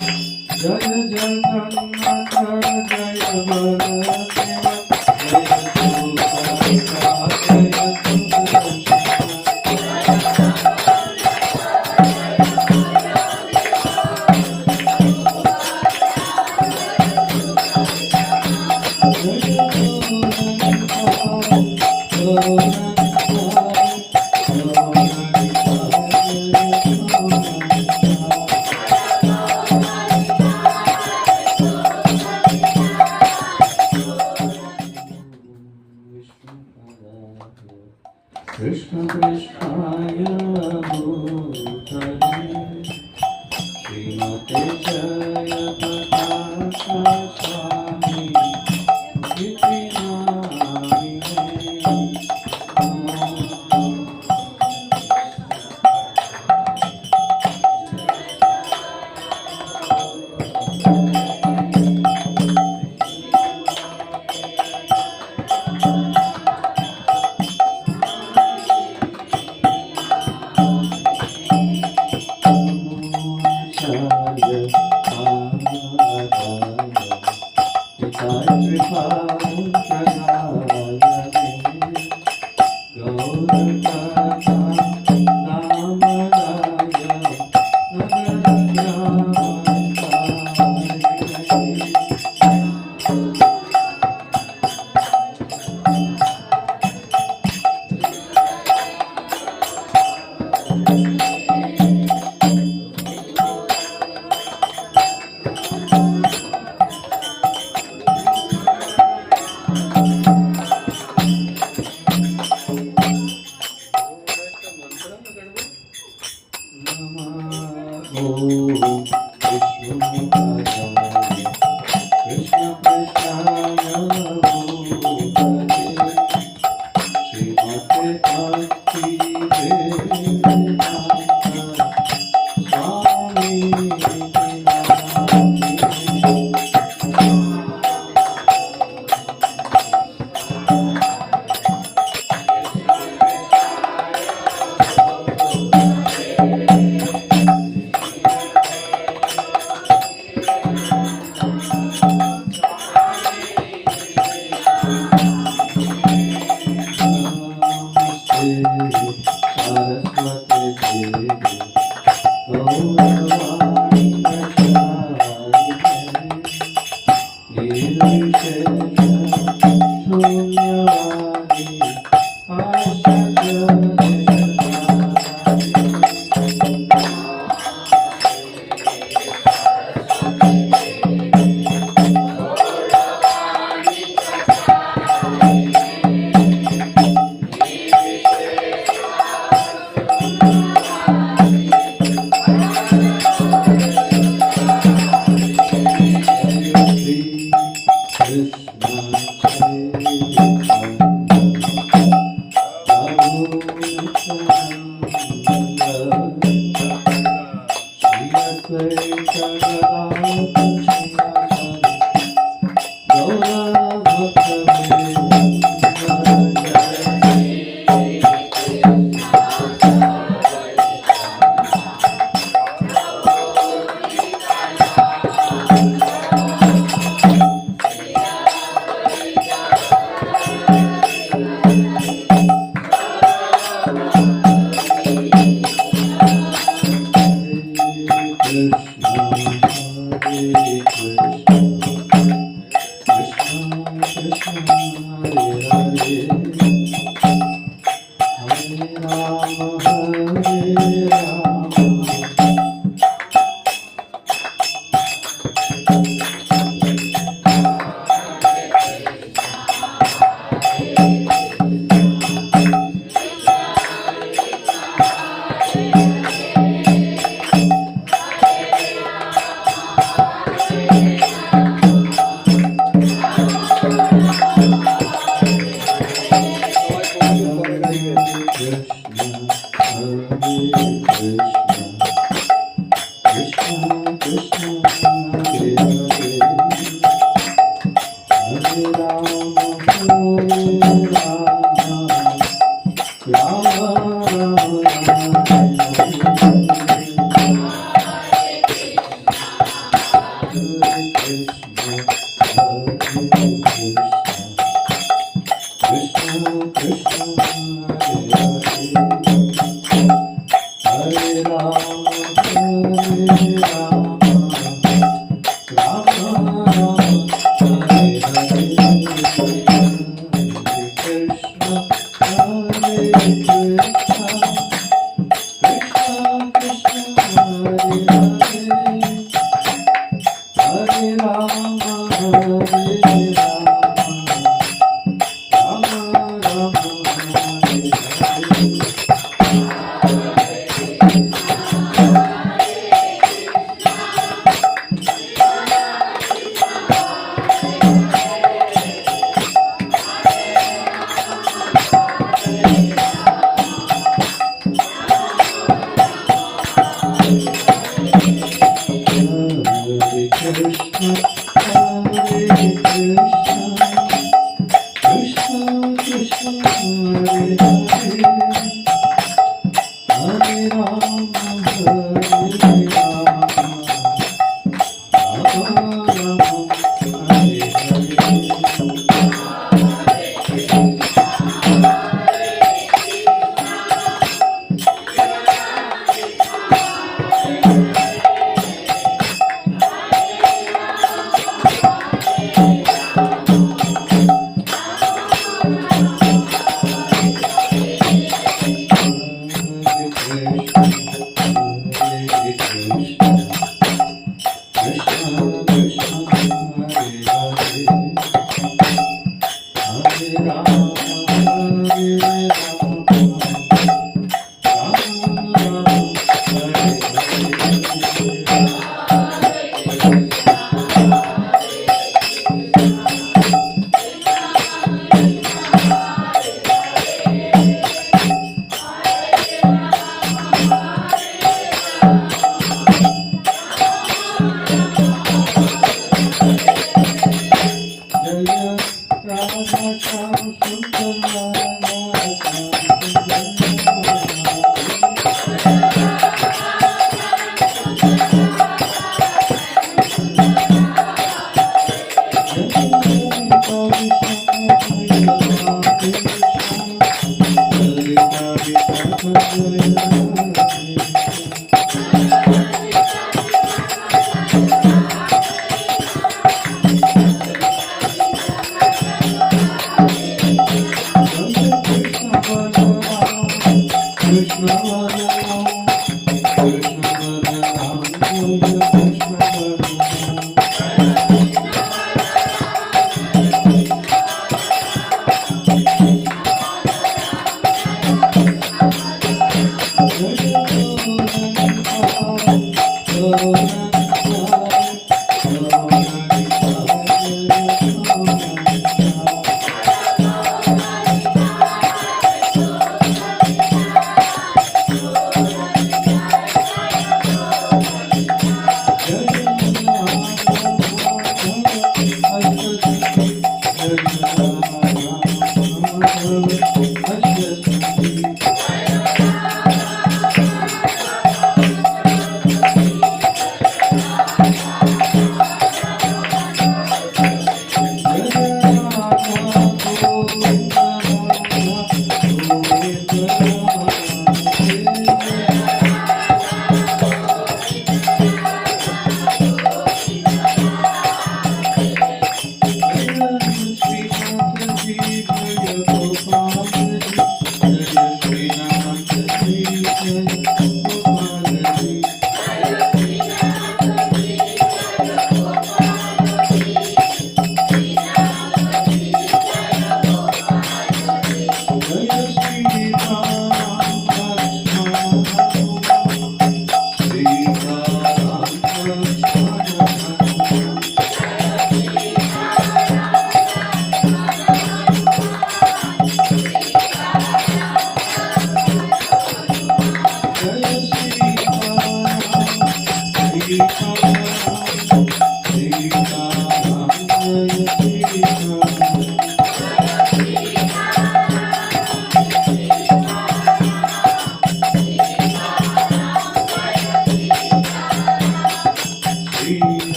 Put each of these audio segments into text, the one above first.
जय जगन्नाथ जय Baldev Krishna Krishnaya Bhutale Srimate Jaya Prakaša Swami Iti Namine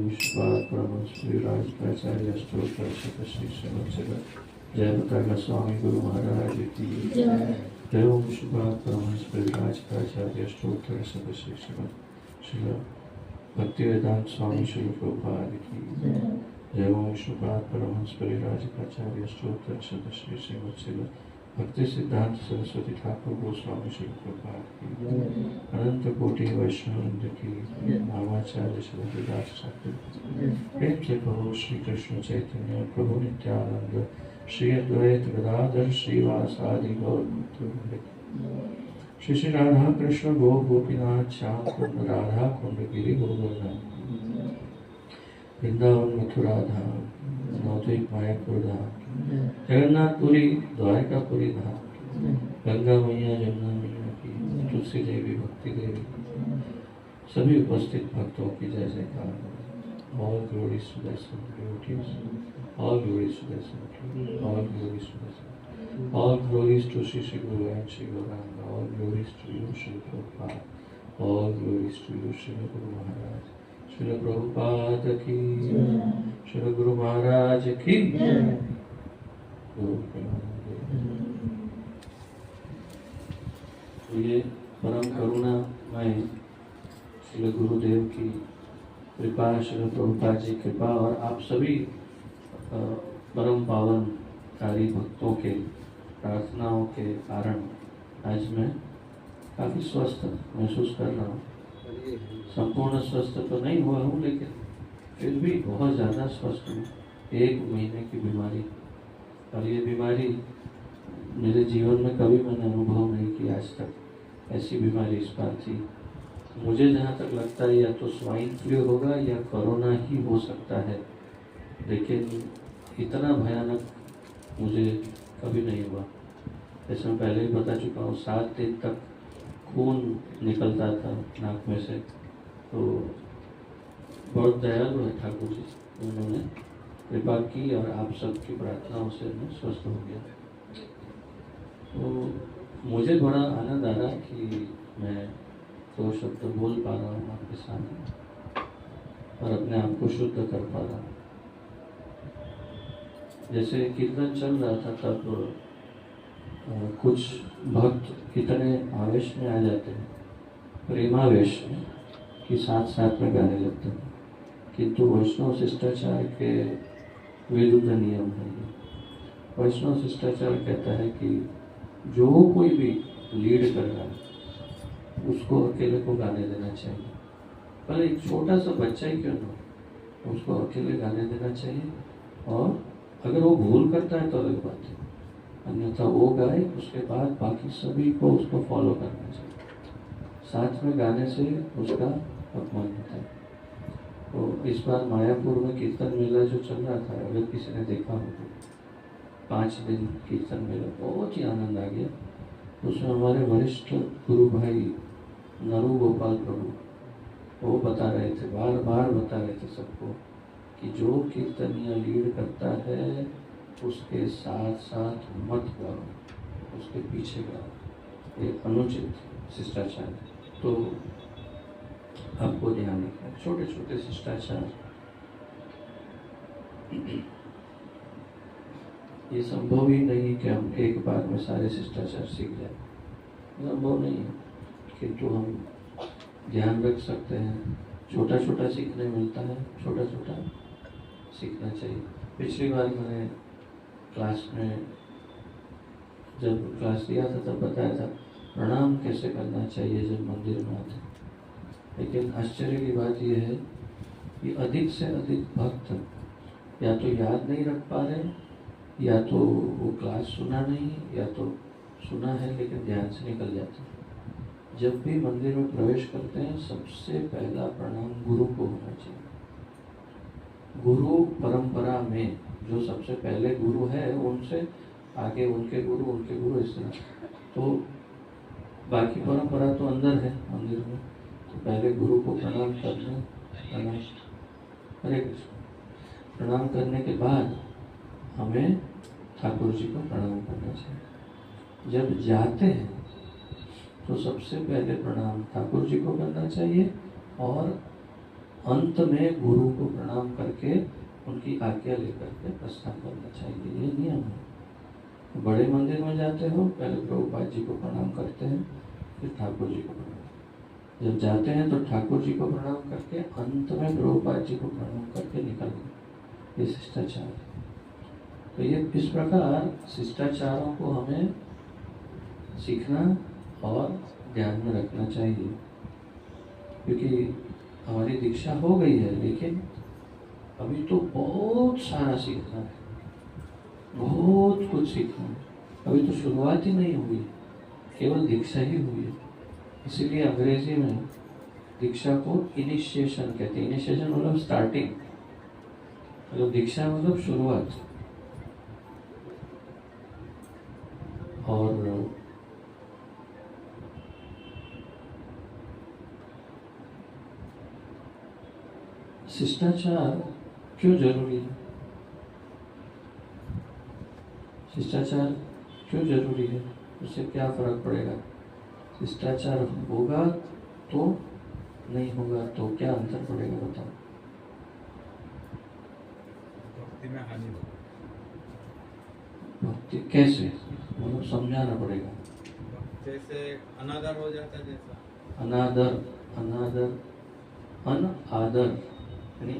विश्वपाद Paramhans परिव्राज प्राचार्य अष्टोत्तर शतश्री श्रीमच्चर जय बतागा स्वामी गुरु महाराज की जय ओम विश्वपाद परमहंस परिव्राज प्राचार्य अष्टोत्तर शतश्री श्री भक्ति वेदांत स्वामी श्री प्रभुपाद की जय ओम विश्वपाद परमहंस परिव्राज प्राचार्य अष्टोत्तर शतश्री श्रीमच्चर भक्ति सिद्धांत सरस्वती ठाकुर गोस्वामी श्री प्रभुपाद की अनंत कोटि वैष्णववृंद की नामाचार्य श्री दास ठाकुर प्रेम से कहो श्री कृष्ण चैतन्य प्रभु नित्यानंद श्री अद्वैत गदाधर श्रीवासादि गौर भक्तवृंद श्री श्री राधा कृष्ण गो गोपीनाथ श्याम कुंड राधा कुंड गिरि गोवर्धन वृंदावन मथुरा धाम नवद्वीप मायापुर धाम जगन्नाथपुरी द्वारकापुरी धाम गंगा मैया जमुना मैया की तुलसी देवी भक्ति देवी सभी उपस्थित भक्तों की जय जयकार। All glories to the devotees, all glories to the all glories to the all glories to Shri Shri Guru and Shri Gauranga, all glories to you Shri Prabhupada, all glories to you Shri Guru Maharaj, Shri Prabhupada की, श्री गुरु महाराज की। तो ये परम करुणामय श्री गुरुदेव की कृपा, श्री प्रभुपाद जी कृपा और आप सभी परम पावनकारी भक्तों के प्रार्थनाओं के कारण आज मैं काफ़ी स्वस्थ महसूस कर रहा हूँ। संपूर्ण स्वस्थ तो नहीं हुआ हूँ, लेकिन फिर भी बहुत ज़्यादा स्वस्थ हूँ। 1 महीने की बीमारी, और ये बीमारी मेरे जीवन में कभी मैंने अनुभव नहीं किया आज तक। ऐसी बीमारी इस बार थी। मुझे जहाँ तक लगता है या तो स्वाइन फ्लू होगा या कोरोना ही हो सकता है, लेकिन इतना भयानक मुझे कभी नहीं हुआ। जैसे मैं पहले ही बता चुका हूँ, 7 दिन तक खून निकलता था नाक में से। तो बहुत दयालु है ठाकुर जी, उन्होंने कृपा की और आप सबकी प्रार्थनाओं से मैं स्वस्थ हो गया। तो मुझे बड़ा आनंद आ रहा कि मैं 2 शब्द बोल पा रहा हूँ आपके सामने और अपने आप को शुद्ध कर पा रहा हूँ। जैसे कीर्तन चल रहा था तब कुछ भक्त इतने आवेश में आ जाते हैं, प्रेमावेश में, कि साथ साथ में गाने लगते हैं, किंतु वैष्णव शिष्टाचार के विरुद्ध नियम है। वैष्णव शिष्टाचार कहता है कि जो कोई भी लीड कर रहा है उसको अकेले को गाने देना चाहिए, पर एक छोटा सा बच्चा ही क्यों ना, उसको अकेले गाने देना चाहिए। और अगर वो भूल करता है तो अलग बात है, अन्यथा वो गाए, उसके बाद बाकी सभी को उसको फॉलो करना चाहिए। साथ में गाने से उसका अपमान होता है। तो इस बार मायापुर में कीर्तन मेला जो चल रहा था, अगर किसी ने देखा हो तो 5 दिन कीर्तन मेला, बहुत ही आनंद आ गया। उसमें हमारे वरिष्ठ गुरु भाई नरू गोपाल प्रभु वो बता रहे थे, बार बार बता रहे थे सबको कि जो कीर्तनिया लीड करता है उसके साथ साथ मत गाओ, उसके पीछे गाओ। ये अनुचित शिष्टाचार है। तो आपको ध्यान रखना, छोटे छोटे शिष्टाचार ये संभव ही नहीं कि हम एक बार में सारे शिष्टाचार सीख जाए, संभव नहीं है, किंतु हम ध्यान रख सकते हैं। छोटा छोटा सीखने मिलता है, छोटा छोटा सीखना चाहिए। पिछली बार मैंने क्लास में जब क्लास लिया था तब बताया था प्रणाम कैसे करना चाहिए जब मंदिर में आते। लेकिन आश्चर्य की बात यह है कि अधिक से अधिक भक्त या तो याद नहीं रख पा रहे, या तो वो क्लास सुना नहीं, या तो सुना है लेकिन ध्यान से निकल जाता है। जब भी मंदिर में प्रवेश करते हैं सबसे पहला प्रणाम गुरु को होना चाहिए। गुरु परंपरा में जो सबसे पहले गुरु है उनसे आगे उनके गुरु इस तरह। तो बाकी परंपरा तो अंदर है मंदिर में, तो पहले गुरु को प्रणाम करना, प्रणाम हरे कृष्ण। प्रणाम करने के बाद हमें ठाकुर जी को प्रणाम करना चाहिए। जब जाते हैं तो सबसे पहले प्रणाम ठाकुर जी को करना चाहिए और अंत में गुरु को प्रणाम करके उनकी आज्ञा लेकर के प्रस्थान करना चाहिए। ये नियम है। बड़े मंदिर में जाते हो, पहले प्रभुपाद जी को प्रणाम करते हैं, फिर ठाकुर जी को प्रणाम। जब जाते हैं तो ठाकुर जी को प्रणाम करके अंत में प्रभुपाद जी को प्रणाम करके निकलते। ये शिष्टाचार है। तो ये इस प्रकार शिष्टाचारों को हमें सीखना और ध्यान में रखना चाहिए, क्योंकि हमारी दीक्षा हो गई है, लेकिन अभी तो बहुत सारा सीखना है, बहुत कुछ सीखना है। अभी तो शुरुआत ही नहीं हुई, केवल दीक्षा ही हुई है। इसीलिए अंग्रेजी में दीक्षा को इनिशिएशन कहते हैं। इनिशिएशन मतलब स्टार्टिंग, मतलब दीक्षा मतलब शुरुआत। और शिष्टाचार क्यों जरूरी है? शिष्टाचार क्यों जरूरी है? उससे क्या फर्क पड़ेगा? शिष्टाचार होगा तो, नहीं होगा तो क्या अंतर पड़ेगा, बताओ। भक्ति में हानि होगी। भक्ति कैसे, मतलब समझाना पड़ेगा। जैसे अनादर हो जाता है, जैसा अनादर, अनादर, अनादर यानी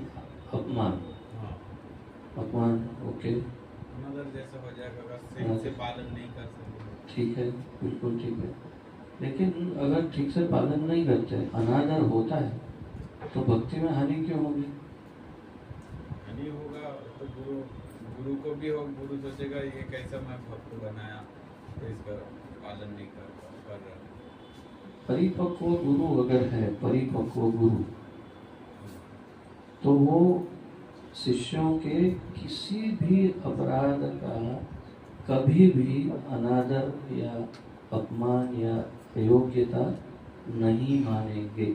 अपमान। हाँ, अपमान, ओके, अनादर जैसा हो जाएगा अगर सही से पालन नहीं कर सकते। ठीक है, बिल्कुल ठीक है। लेकिन अगर ठीक से पालन नहीं करते, अनादर होता है, तो भक्ति में हानि क्यों होगी? हानि होगा तो गुरु को भी हो, गुरु सोचेगा ये कैसा मैं भक्त बनाया, तो इसका पालन नहीं कर रहा। परिपक्व गुरु अगर है, परिपक्व गुरु, तो वो शिष्यों के किसी भी अपराध का कभी भी अनादर या अपमान या अयोग्यता नहीं मानेंगे।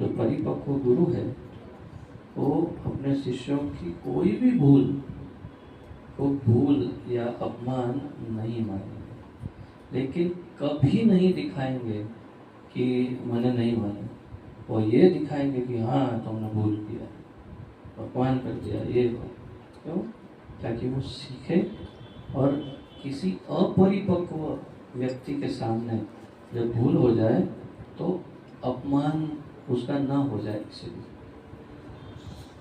जो परिपक्व गुरु है वो अपने शिष्यों की कोई भी भूल को भूल या अपमान नहीं मानेंगे, लेकिन कभी नहीं दिखाएंगे कि मैंने नहीं माना। वो ये दिखाएंगे कि हाँ तुमने भूल किया, अपमान कर दिया, ये क्यों? ताकि वो सीखे और किसी अपरिपक्व व्यक्ति के सामने जब भूल हो जाए तो अपमान उसका ना हो जाए इसीलिए।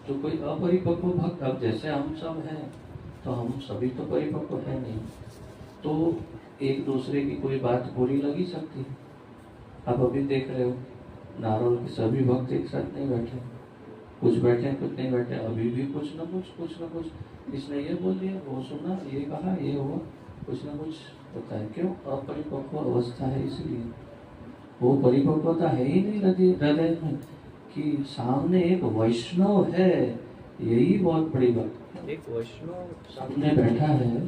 तो कोई अपरिपक्व भक्त, अब जैसे हम सब हैं, तो हम सभी तो परिपक्व है नहीं, तो एक दूसरे की कोई बात बुरी लगी सकती है। आप अभी देख रहे हो नारोल के सभी भक्त एक साथ नहीं बैठे, कुछ बैठे कुछ नहीं बैठे, अभी भी कुछ ना कुछ इसने ये बोल दिया, वो सुना, ये कहा, ये हुआ, कुछ ना कुछ होता है। क्यों? अपरिपक्व अवस्था है, इसलिए। वो परिपक्वता है ही नहीं हृदय में कि सामने एक वैष्णव है, यही बहुत बड़ी बात। एक वैष्णव सामने बैठा है,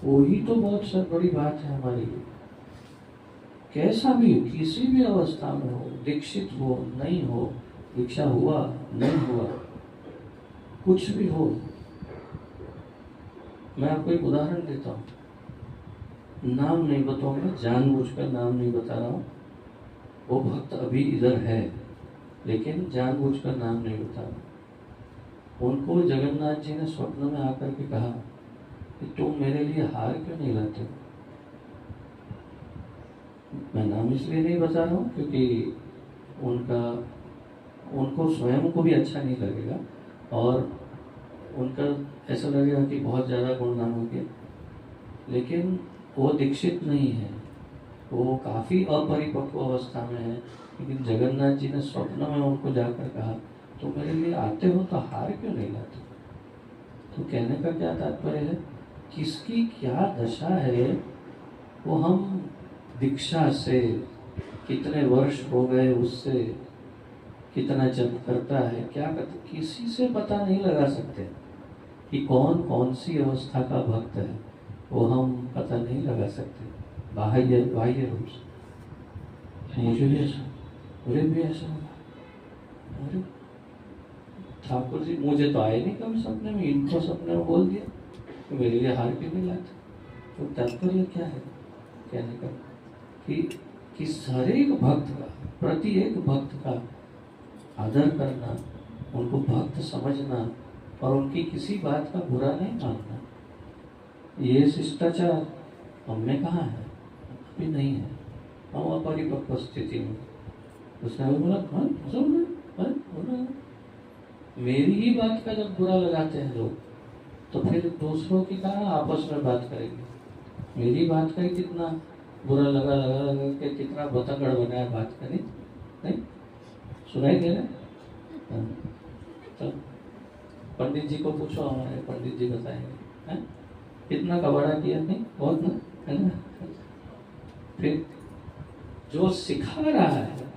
वही तो बहुत सब बड़ी बात है हमारे लिए। कैसा भी किसी भी अवस्था में हो, दीक्षित हो नहीं हो, दीक्षा हुआ नहीं हुआ, कुछ भी हो। मैं आपको एक उदाहरण देता हूँ, नाम नहीं बताऊंगा, जानबूझकर नाम नहीं बता रहा हूँ। वो भक्त अभी इधर है, लेकिन जानबूझकर नाम नहीं बता रहा। उनको जगन्नाथ जी ने स्वप्न में आकर के कहा कि तुम मेरे लिए हार क्यों नहीं लाते हो? मैं नाम इसलिए नहीं बता रहा हूँ क्योंकि उनको स्वयं को भी अच्छा नहीं लगेगा और उनका ऐसा लगेगा कि बहुत ज़्यादा गुणगान हो गया, लेकिन वो दीक्षित नहीं है, वो काफ़ी अपरिपक्व अवस्था में है। लेकिन जगन्नाथ जी ने स्वप्न में उनको जाकर कहा तो मेरे लिए आते हो तो हार क्यों नहीं लाते? तो कहने का क्या तात्पर्य है, किसकी क्या दशा है वो हम दीक्षा से कितने वर्ष हो गए, उससे कितना जप करता है, क्या करता, किसी से पता नहीं लगा सकते कि कौन सी अवस्था का भक्त है। वो हम पता नहीं लगा सकते बाह्य रूप से। मुझे भी ऐसा, मुझे भी ऐसा होगा। अरे ठाकुर जी मुझे तो आए नहीं कभी सपने में, इनको सपने में बोल दिया तो मेरे लिए हार क्यों नहीं लाते? तो तात्पर्य क्या है कहने का कि हर एक भक्त का, प्रति एक भक्त का आदर करना, उनको भक्त समझना और उनकी किसी बात का बुरा नहीं मानना, ये शिष्टाचार हमने कहा है, अभी नहीं है, हम अपरिपक्व स्थिति में। उसने भी बोला हाँ बोला, मेरी ही बात का जब बुरा लगाते हैं लोग तो फिर दूसरों की कहाँ आपस में बात करेंगे। मेरी बात का ही कितना बुरा लगा के कितना बतंगड़ बनाया बात करें, नहीं सुनाई दे रहा। तो पंडित जी को पूछो, हमारे पंडित जी बताएंगे है? कितना कबाड़ा किया, नहीं बहुत ना, है ना। फिर जो सिखा रहा है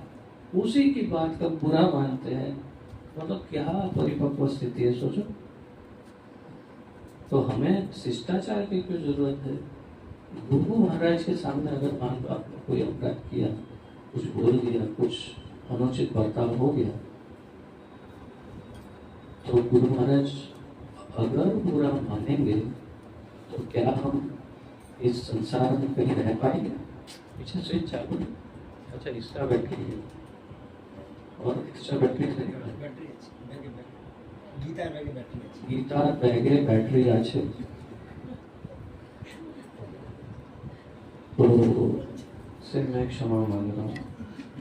उसी की बात का बुरा मानते हैं, मतलब क्या परिपक्व स्थिति है सोचो। तो हमें शिष्टाचार की क्यों जरूरत है? गुरु महाराज के सामने अगर मान लो आपने कोई अपराध किया, कुछ बोल दिया, कुछ अनुचित बर्ताव हो गया, तो गुरु महाराज अगर बुरा मानेंगे तो क्या हम इस संसार में कहीं रह पाएंगे? पीछे स्विच चालू है, अच्छा इसका बैटरी है और इसका बैटरी गीता बैगे बैटरी আছে। तो से मैं क्षमा मांग रहा हूँ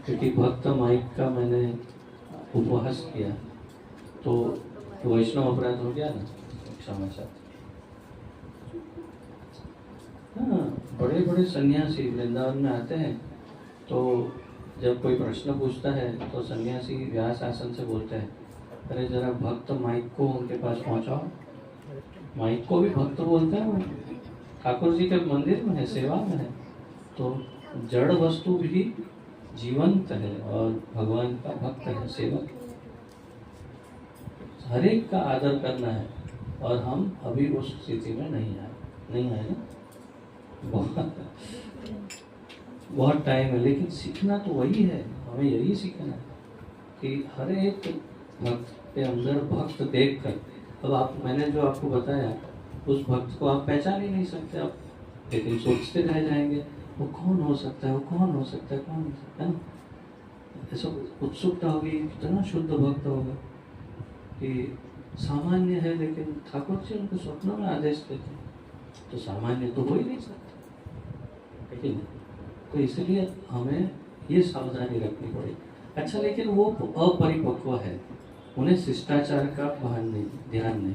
क्योंकि भक्त माइक का मैंने उपहास किया तो वैष्णव अपराध हो गया ना, क्षमा चाहता। हाँ, बड़े बड़े सन्यासी वृंदावन में आते हैं तो जब कोई प्रश्न पूछता है तो सन्यासी व्यास आसन से बोलते हैं, अरे जरा भक्त माइक को उनके पास पहुंचाओ। माइक को भी भक्त बोलते हैं, वो ठाकुर जी के मंदिर में है, सेवा में है। तो जड़ वस्तु भी जीवंत है और भगवान का भक्त है, सेवक। हर एक का आदर करना है और हम अभी उस स्थिति में नहीं आए ना। बहुत टाइम है, लेकिन सीखना तो वही है, हमें यही सीखना है कि हर एक भक्त के अंदर भक्त देख कर, अब मैंने जो आपको बताया उस भक्त को आप पहचान ही नहीं सकते आप, लेकिन सोचते रह जाएंगे वो कौन हो सकता है, वो कौन हो सकता है, कौन हो सकता है ना। ऐसा उत्सुकता होगी, कितना शुद्ध भक्त होगा कि सामान्य है लेकिन ठाकुर जी उनको स्वप्नों में आदेश देते हैं, तो सामान्य तो हो ही नहीं सकता, ठीक है। तो इसलिए हमें ये सावधानी रखनी पड़ेगी। अच्छा, लेकिन वो अपरिपक्व है, उन्हें शिष्टाचार का भान नहीं, ध्यान नहीं।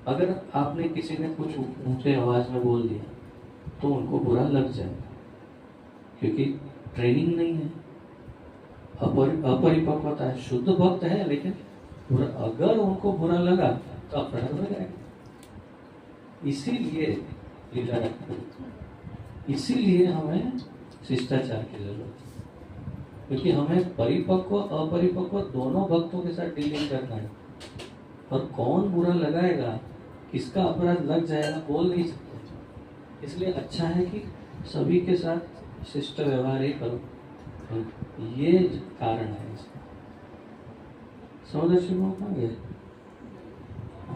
अगर आपने किसी ने कुछ ऊंचे आवाज में बोल दिया तो उनको बुरा लग जाए, क्योंकि ट्रेनिंग नहीं है, अपरिपक्वता है। शुद्ध भक्त है लेकिन अगर उनको बुरा लगा तो अपराध हो जाएगा। इसीलिए हमें शिष्टाचार की जरूरत है, क्योंकि हमें परिपक्व अपरिपक्व दोनों भक्तों के साथ डीलिंग करना है। और कौन बुरा लगाएगा, किसका अपराध लग जाएगा, बोल नहीं सकते। इसलिए अच्छा है कि सभी के साथ शिष्ट व्यवहार ही करो, ये कारण है इसका। समझ शुरू हो गए,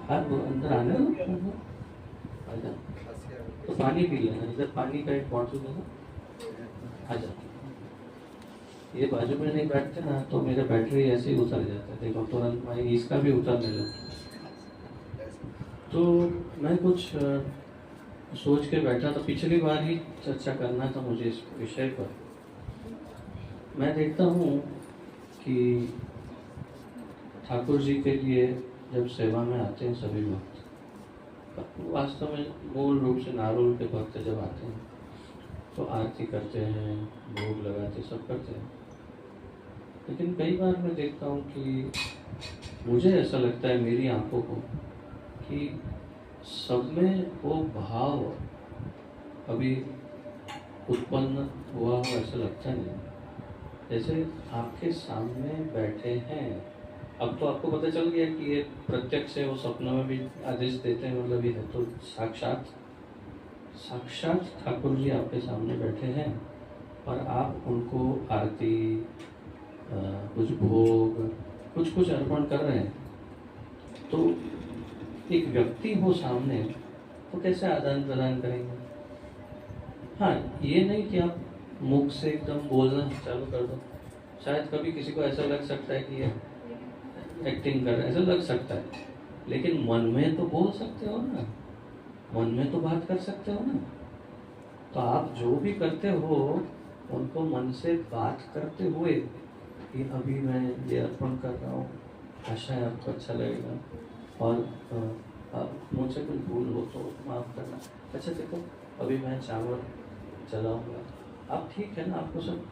हाथ अंदर आने दो, तो पानी पी लेना, इधर पानी का एक बॉटल देना, आ जाओ। ये बाजू में नहीं बैठते ना तो मेरा बैटरी ऐसे ही उतर जाता है, देखो तुरंत मैं इसका भी उतरने लगा। तो मैं कुछ सोच के बैठा था, पिछली बार ही चर्चा करना था मुझे इस विषय पर। मैं देखता हूँ कि ठाकुर जी के लिए जब सेवा में आते हैं सभी भक्त, वास्तव में मूल रूप से नारोल के भक्त जब आते हैं तो आरती करते हैं, भोग लगाते, सब करते हैं। लेकिन कई बार मैं देखता हूँ कि मुझे ऐसा लगता है मेरी आंखों को कि सब में वो भाव अभी उत्पन्न हुआ हो, ऐसा लगता नहीं। जैसे आपके सामने बैठे हैं, अब तो आपको पता चल गया कि ये प्रत्यक्ष है, वो सपनों में भी आदेश देते हैं, मतलब ये है तो साक्षात ठाकुर जी आपके सामने बैठे हैं और आप उनको आरती, कुछ भोग, कुछ अर्पण कर रहे हैं। तो एक व्यक्ति हो सामने तो कैसे आदान प्रदान करेंगे? हाँ, ये नहीं कि आप मुख से एकदम बोलना चालू कर दो। शायद कभी किसी को ऐसा लग सकता है कि एक्टिंग कर रहे हैं ऐसा लग सकता है, लेकिन मन में तो बोल सकते हो ना, मन में तो बात कर सकते हो ना। तो आप जो भी करते हो उनको मन से बात करते हुए कि अभी मैं ये अर्पण कर रहा हूँ, आशा है आपको अच्छा लगेगा, और मुझसे कुछ भूल हो तो माफ़ करना। अच्छा देखो, अभी मैं चावल चलाऊँगा, आप ठीक है ना, आपको सब,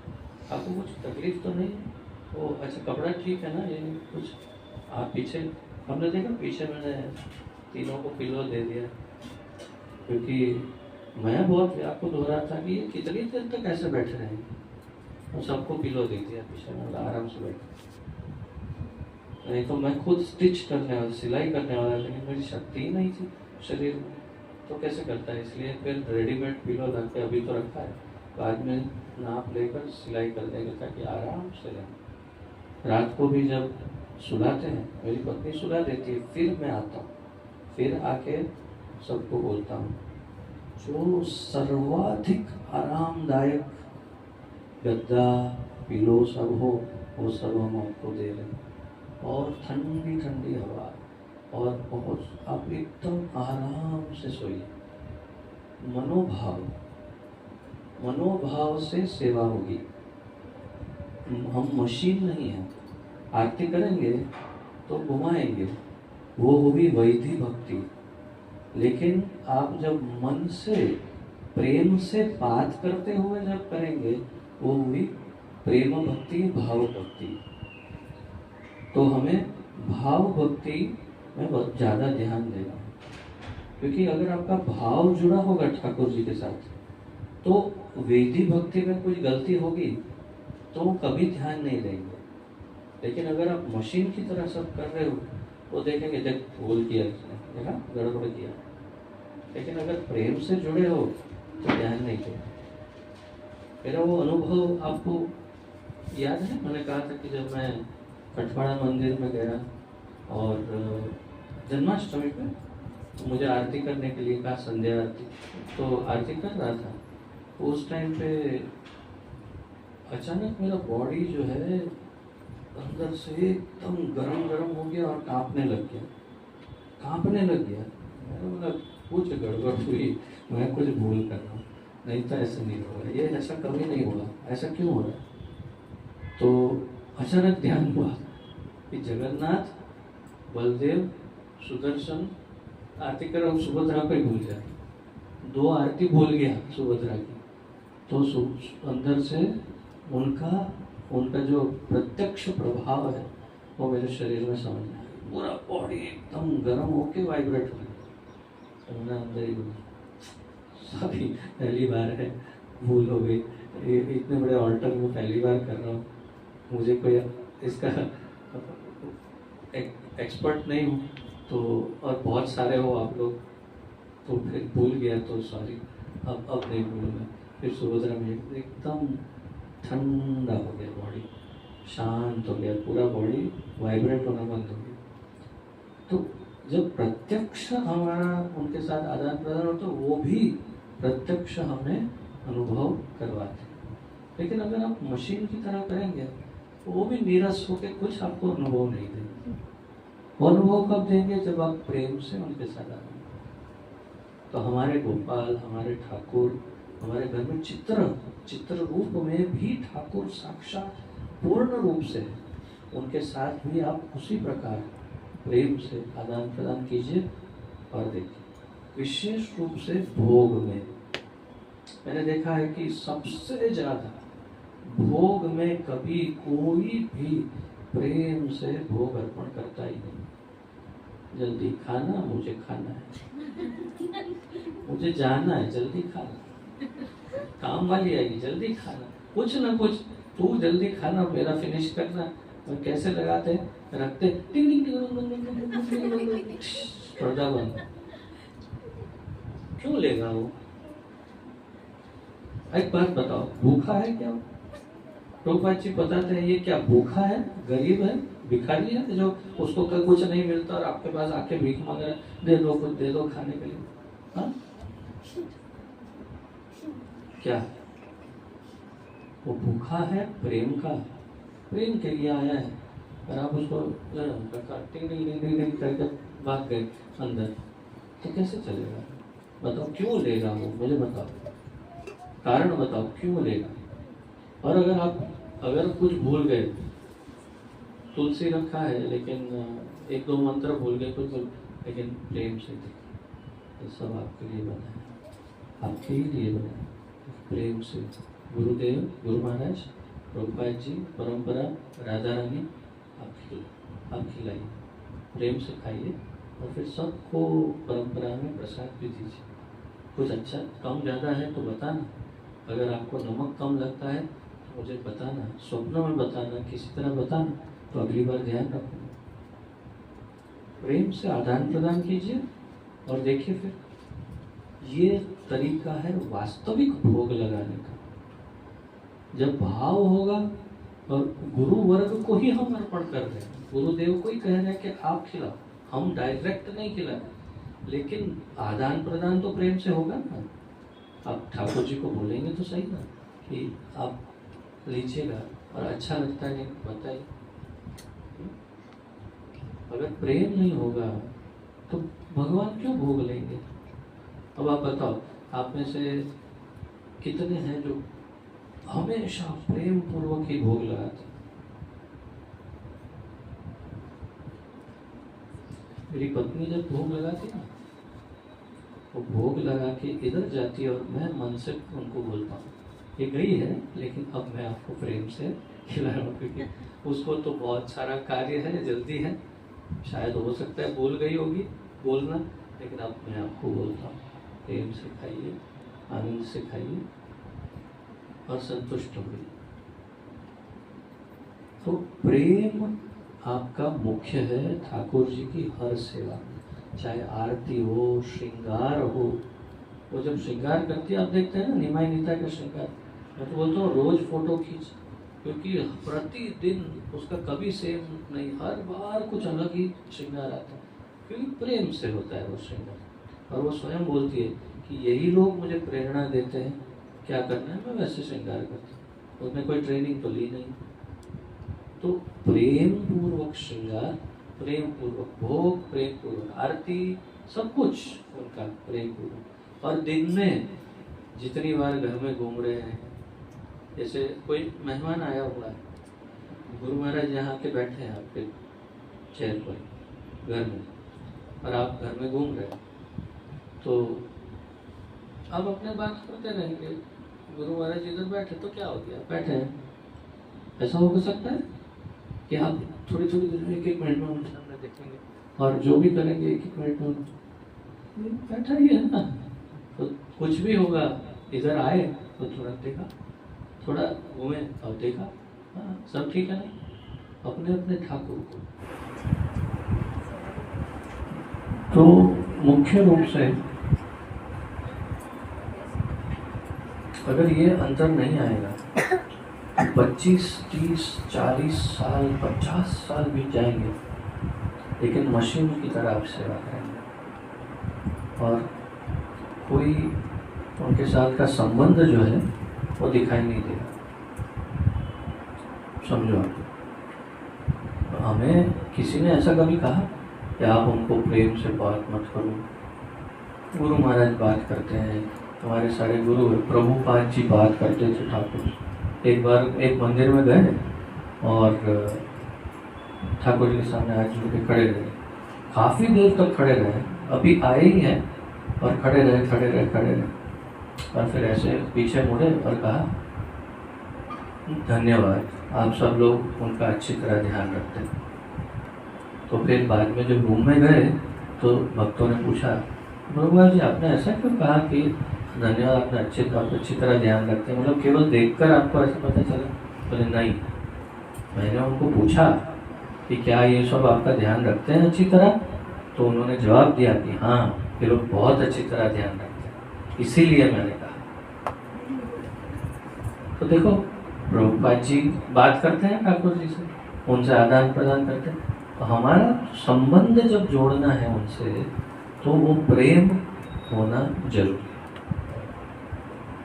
आपको कुछ तकलीफ तो नहीं है? वो अच्छा कपड़ा ठीक है ना, ये कुछ आप पीछे, हमने देखा पीछे मैंने तीनों को पिलो दे दिया, क्योंकि मैं बहुत व्याकुल हो रहा था कि ये कितनी देर तक ऐसे बैठे रहेंगे, और सबको पिलो दे दिया पीछे, मैं आराम से बैठा। नहीं तो मैं खुद स्टिच करने वाला, सिलाई करने वाला, लेकिन मेरी शक्ति ही नहीं थी शरीर में, तो कैसे करता है। इसलिए फिर रेडीमेड पिलो ला के अभी तो रखा है, बाद में नाप लेकर सिलाई कर देंगे ताकि आराम से रहे। रात को भी जब सुलाते हैं, मेरी पत्नी सुला देती है, फिर मैं आता हूँ, फिर आके सबको बोलता हूँ जो सर्वाधिक आरामदायक गद्दा पिलो सब हो वो सब हम आपको दे रहे हैं, और ठंडी ठंडी हवा, और बहुत आप एकदम आराम से सोइए। मनोभाव से सेवा होगी। हम मशीन नहीं हैं, आरती करेंगे तो घुमाएंगे, वो होगी वैधि भक्ति। लेकिन आप जब मन से प्रेम से बात करते हुए जब करेंगे वो हुई प्रेम भक्ति, भाव भक्ति। तो हमें भाव भक्ति में बहुत ज़्यादा ध्यान देना, क्योंकि अगर आपका भाव जुड़ा होगा ठाकुर जी के साथ तो वेदी भक्ति में कुछ गलती होगी तो कभी ध्यान नहीं देंगे। लेकिन अगर आप मशीन की तरह सब कर रहे हो तो देखेंगे, देख भूल किया इसने, देखा गड़बड़ किया। लेकिन अगर प्रेम से जुड़े हो तो ध्यान नहीं देंगे। मेरा वो अनुभव आपको याद है, मैंने कहा था कि जब मैं खटवाड़ा मंदिर में गया और जन्माष्टमी पे तो मुझे आरती करने के लिए कहा, संध्या आरती, तो आरती कर रहा था। उस टाइम पे अचानक मेरा बॉडी जो है अंदर से एकदम गरम गरम हो गया और कांपने लग गया। मतलब कुछ गड़बड़ हुई, मैं कुछ भूल कर रहा हूँ, नहीं तो ऐसा नहीं होगा, ये ऐसा कभी नहीं हुआ, ऐसा क्यों हो रहा है। तो अचानक ध्यान हुआ कि जगन्नाथ, बलदेव, सुदर्शन आरती कर रहा हूँ, सुभद्रा को ही भूल गया, 2 आरती भूल गया सुभद्रा की। तो अंदर से उनका जो प्रत्यक्ष प्रभाव है वो मेरे शरीर में समझ में आया। पूरा बॉडी एकदम गर्म होके वाइब्रेट हो गया। तो मैंने अंदर ही बोला, सभी पहली बार है, भूल हो गई, इतने बड़े ऑल्टर में पहली बार कर रहा हूँ, मुझे कोई इसका एक्सपर्ट नहीं हूँ, तो और बहुत सारे हो आप लोग, तो फिर भूल गया तो सॉरी, अब नहीं भूलूंगा। फिर सुभद्रा में एकदम ठंडा हो गया, बॉडी शांत हो गया, पूरा बॉडी वाइब्रेट होना बंद हो गया। तो जब प्रत्यक्ष हमारा उनके साथ आदान प्रदान हो तो वो भी प्रत्यक्ष हमें अनुभव करवाते हैं। लेकिन अगर आप मशीन की तरह करेंगे तो वो भी नीरस होकर कुछ आपको अनुभव नहीं देंगे। वो अनुभव कब देंगे? जब आप प्रेम से उनके साथ आएंगे। तो हमारे गोपाल, हमारे ठाकुर, हमारे घर में चित्र रूप में भी ठाकुर साक्षात पूर्ण रूप से है। उनके साथ भी आप उसी प्रकार प्रेम से आदान प्रदान कीजिए। और देखिए विशेष रूप से भोग में मैंने देखा है कि सबसे ज्यादा भोग में कभी कोई भी प्रेम से भोग अर्पण करता ही नहीं। जल्दी खाना, मुझे खाना है, मुझे जाना है, जल्दी खाना, काम वाली आएगी, जल्दी खाना, कुछ ना कुछ, तू जल्दी खाना, मेरा फिनिश करना। और कैसे लगाते हैं, रखते पर्दा बंद, क्यों लेगा वो? एक बात बताओ, भूखा है क्या? प्रभुपाद जी बताते हैं ये क्या भूखा है, गरीब है, भिखारी है जो उसको कल कुछ नहीं मिलता और आपके पास आके भीख मांग रहा है, दे दो कुछ, दे दो खाने के लिए। हाँ क्या वो भूखा है? प्रेम के लिए आया है। अगर आप उसको टिंग टिंग टिंग टिंग टिंग करके भाग गए अंदर, तो कैसे चलेगा? बताओ क्यों लेगा वो, मुझे बताओ, कारण बताओ क्यों लेगा। और अगर कुछ भूल गए, तुलसी रखा है लेकिन एक दो मंत्र भूल गए कुछ, लेकिन प्रेम से देखिए, ये सब आपके लिए बना है, आपके ही लिए बना है, प्रेम से। गुरुदेव, गुरु महाराज, प्रभुपाद जी, परंपरा, राधा रानी, आप खिलाइए, प्रेम से खाइए, और फिर सबको परंपरा में प्रसाद भी दीजिए। कुछ अच्छा कम ज़्यादा है तो बताना, अगर आपको नमक कम लगता है तो मुझे बताना, स्वप्नों में बताना, किसी तरह बताना, तो अगली बार ध्यान रखूँगा। प्रेम से आदान प्रदान कीजिए और देखिए फिर ये तरीका है वास्तविक भोग लगाने का। जब भाव होगा, और गुरु वर्ग को ही हम अर्पण कर रहे हैं, गुरुदेव को ही कह रहे हैं कि आप खिलाओ, हम डायरेक्ट नहीं खिला रहे, लेकिन आदान प्रदान तो प्रेम से होगा ना। आप ठाकुर जी को बोलेंगे तो सही ना कि आप लीजिएगा, और अच्छा लगता है नहीं बताइए। अगर प्रेम नहीं होगा तो भगवान क्यों भोग लेंगे? अब आप बताओ, आप में से कितने हैं जो हमेशा प्रेम पूर्वक ही भोग लगाते? मेरी पत्नी जब भोग लगाती ना, वो भोग लगा के इधर जाती है और मैं मन से उनको बोलता हूँ ये गई है, लेकिन अब मैं आपको प्रेम से खिला रहा हूँ, क्योंकि उसको तो बहुत सारा कार्य है, जल्दी है, शायद हो सकता है भूल गई होगी बोलना, लेकिन अब मैं आपको बोलता हूँ प्रेम से खाइए, आनंद से खाइए और संतुष्ट होइए। तो प्रेम आपका मुख्य है ठाकुर जी की हर सेवा में, चाहे आरती हो, श्रृंगार हो। वो जब श्रृंगार करती है, आप देखते हैं ना निमाई नीता का श्रृंगार, मैं तो बोलता हूँ रोज फोटो खींच, क्योंकि प्रतिदिन उसका कभी सेम नहीं, हर बार कुछ अलग ही श्रृंगार आता है, क्योंकि प्रेम से होता है वो श्रृंगार। और वो स्वयं बोलती है कि यही लोग मुझे प्रेरणा देते हैं क्या करना है, मैं वैसे श्रृंगार करती हूँ, उसमें कोई ट्रेनिंग तो ली नहीं। तो प्रेम पूर्वक श्रृंगार, प्रेम पूर्वक भोग, प्रेम पूर्वक आरती, सब कुछ उनका प्रेम पूर्वक। और दिन में जितनी बार घर में घूम रहे हैं, जैसे कोई मेहमान आया हुआ है, गुरु महाराज यहाँ के बैठे हैं आपके चेयर पर घर में, और आप घर में घूम रहे हैं, तो आप अपने बात करते रहेंगे, गुरु महाराज इधर बैठे तो क्या हो गया, बैठे हैं। ऐसा हो सकता है कि आप थोड़ी थोड़ी देर में, एक एक मिनट में उनके सामने देखेंगे, और जो भी करेंगे एक एक मिनट में बैठा ही है ना, तो कुछ भी होगा, इधर आए तो तुरंत देखा, थोड़ा घूमे और देखा, हाँ सब ठीक है ना, अपने अपने ठाकुर को। तो मुख्य रूप से अगर ये अंतर नहीं आएगा, 25, 30, 40 साल, 50 साल बीत जाएंगे, लेकिन मशीन की तरह आप सेवा करेंगे, और कोई उनके साथ का संबंध जो है वो दिखाई नहीं देगा। समझो आप, हमें किसी ने ऐसा कभी कहा कि आप उनको प्रेम से बात मत करो? गुरु महाराज बात करते हैं, हमारे सारे गुरु प्रभुपाद जी बात करते थे ठाकुर। एक बार एक मंदिर में गए और ठाकुर जी के सामने हाथ जोड़ के खड़े रहे, काफ़ी देर तक खड़े रहे, अभी आए ही हैं और खड़े रहे, और फिर ऐसे पीछे मुड़े और कहा धन्यवाद, आप सब लोग उनका अच्छी तरह ध्यान रखते हैं। तो फिर बाद में जब रूम में गए तो भक्तों ने पूछा, प्रभुपाद जी आपने ऐसा क्यों कहा कि धन्यवाद, आपने अच्छी तरह ध्यान रखते हैं, मतलब केवल देखकर आपको ऐसा पता चला? बोले नहीं, मैंने उनको पूछा कि क्या ये सब आपका ध्यान रखते हैं अच्छी तरह, तो उन्होंने जवाब दिया कि हाँ ये लोग बहुत अच्छी तरह ध्यान रखते हैं, इसीलिए मैंने कहा। तो देखो प्रभुपाद जी बात करते हैं ठाकुर जी से, उनसे आदान प्रदान करते हैं, तो हमारा संबंध जब जोड़ना है उनसे तो वो प्रेम होना जरूरी है।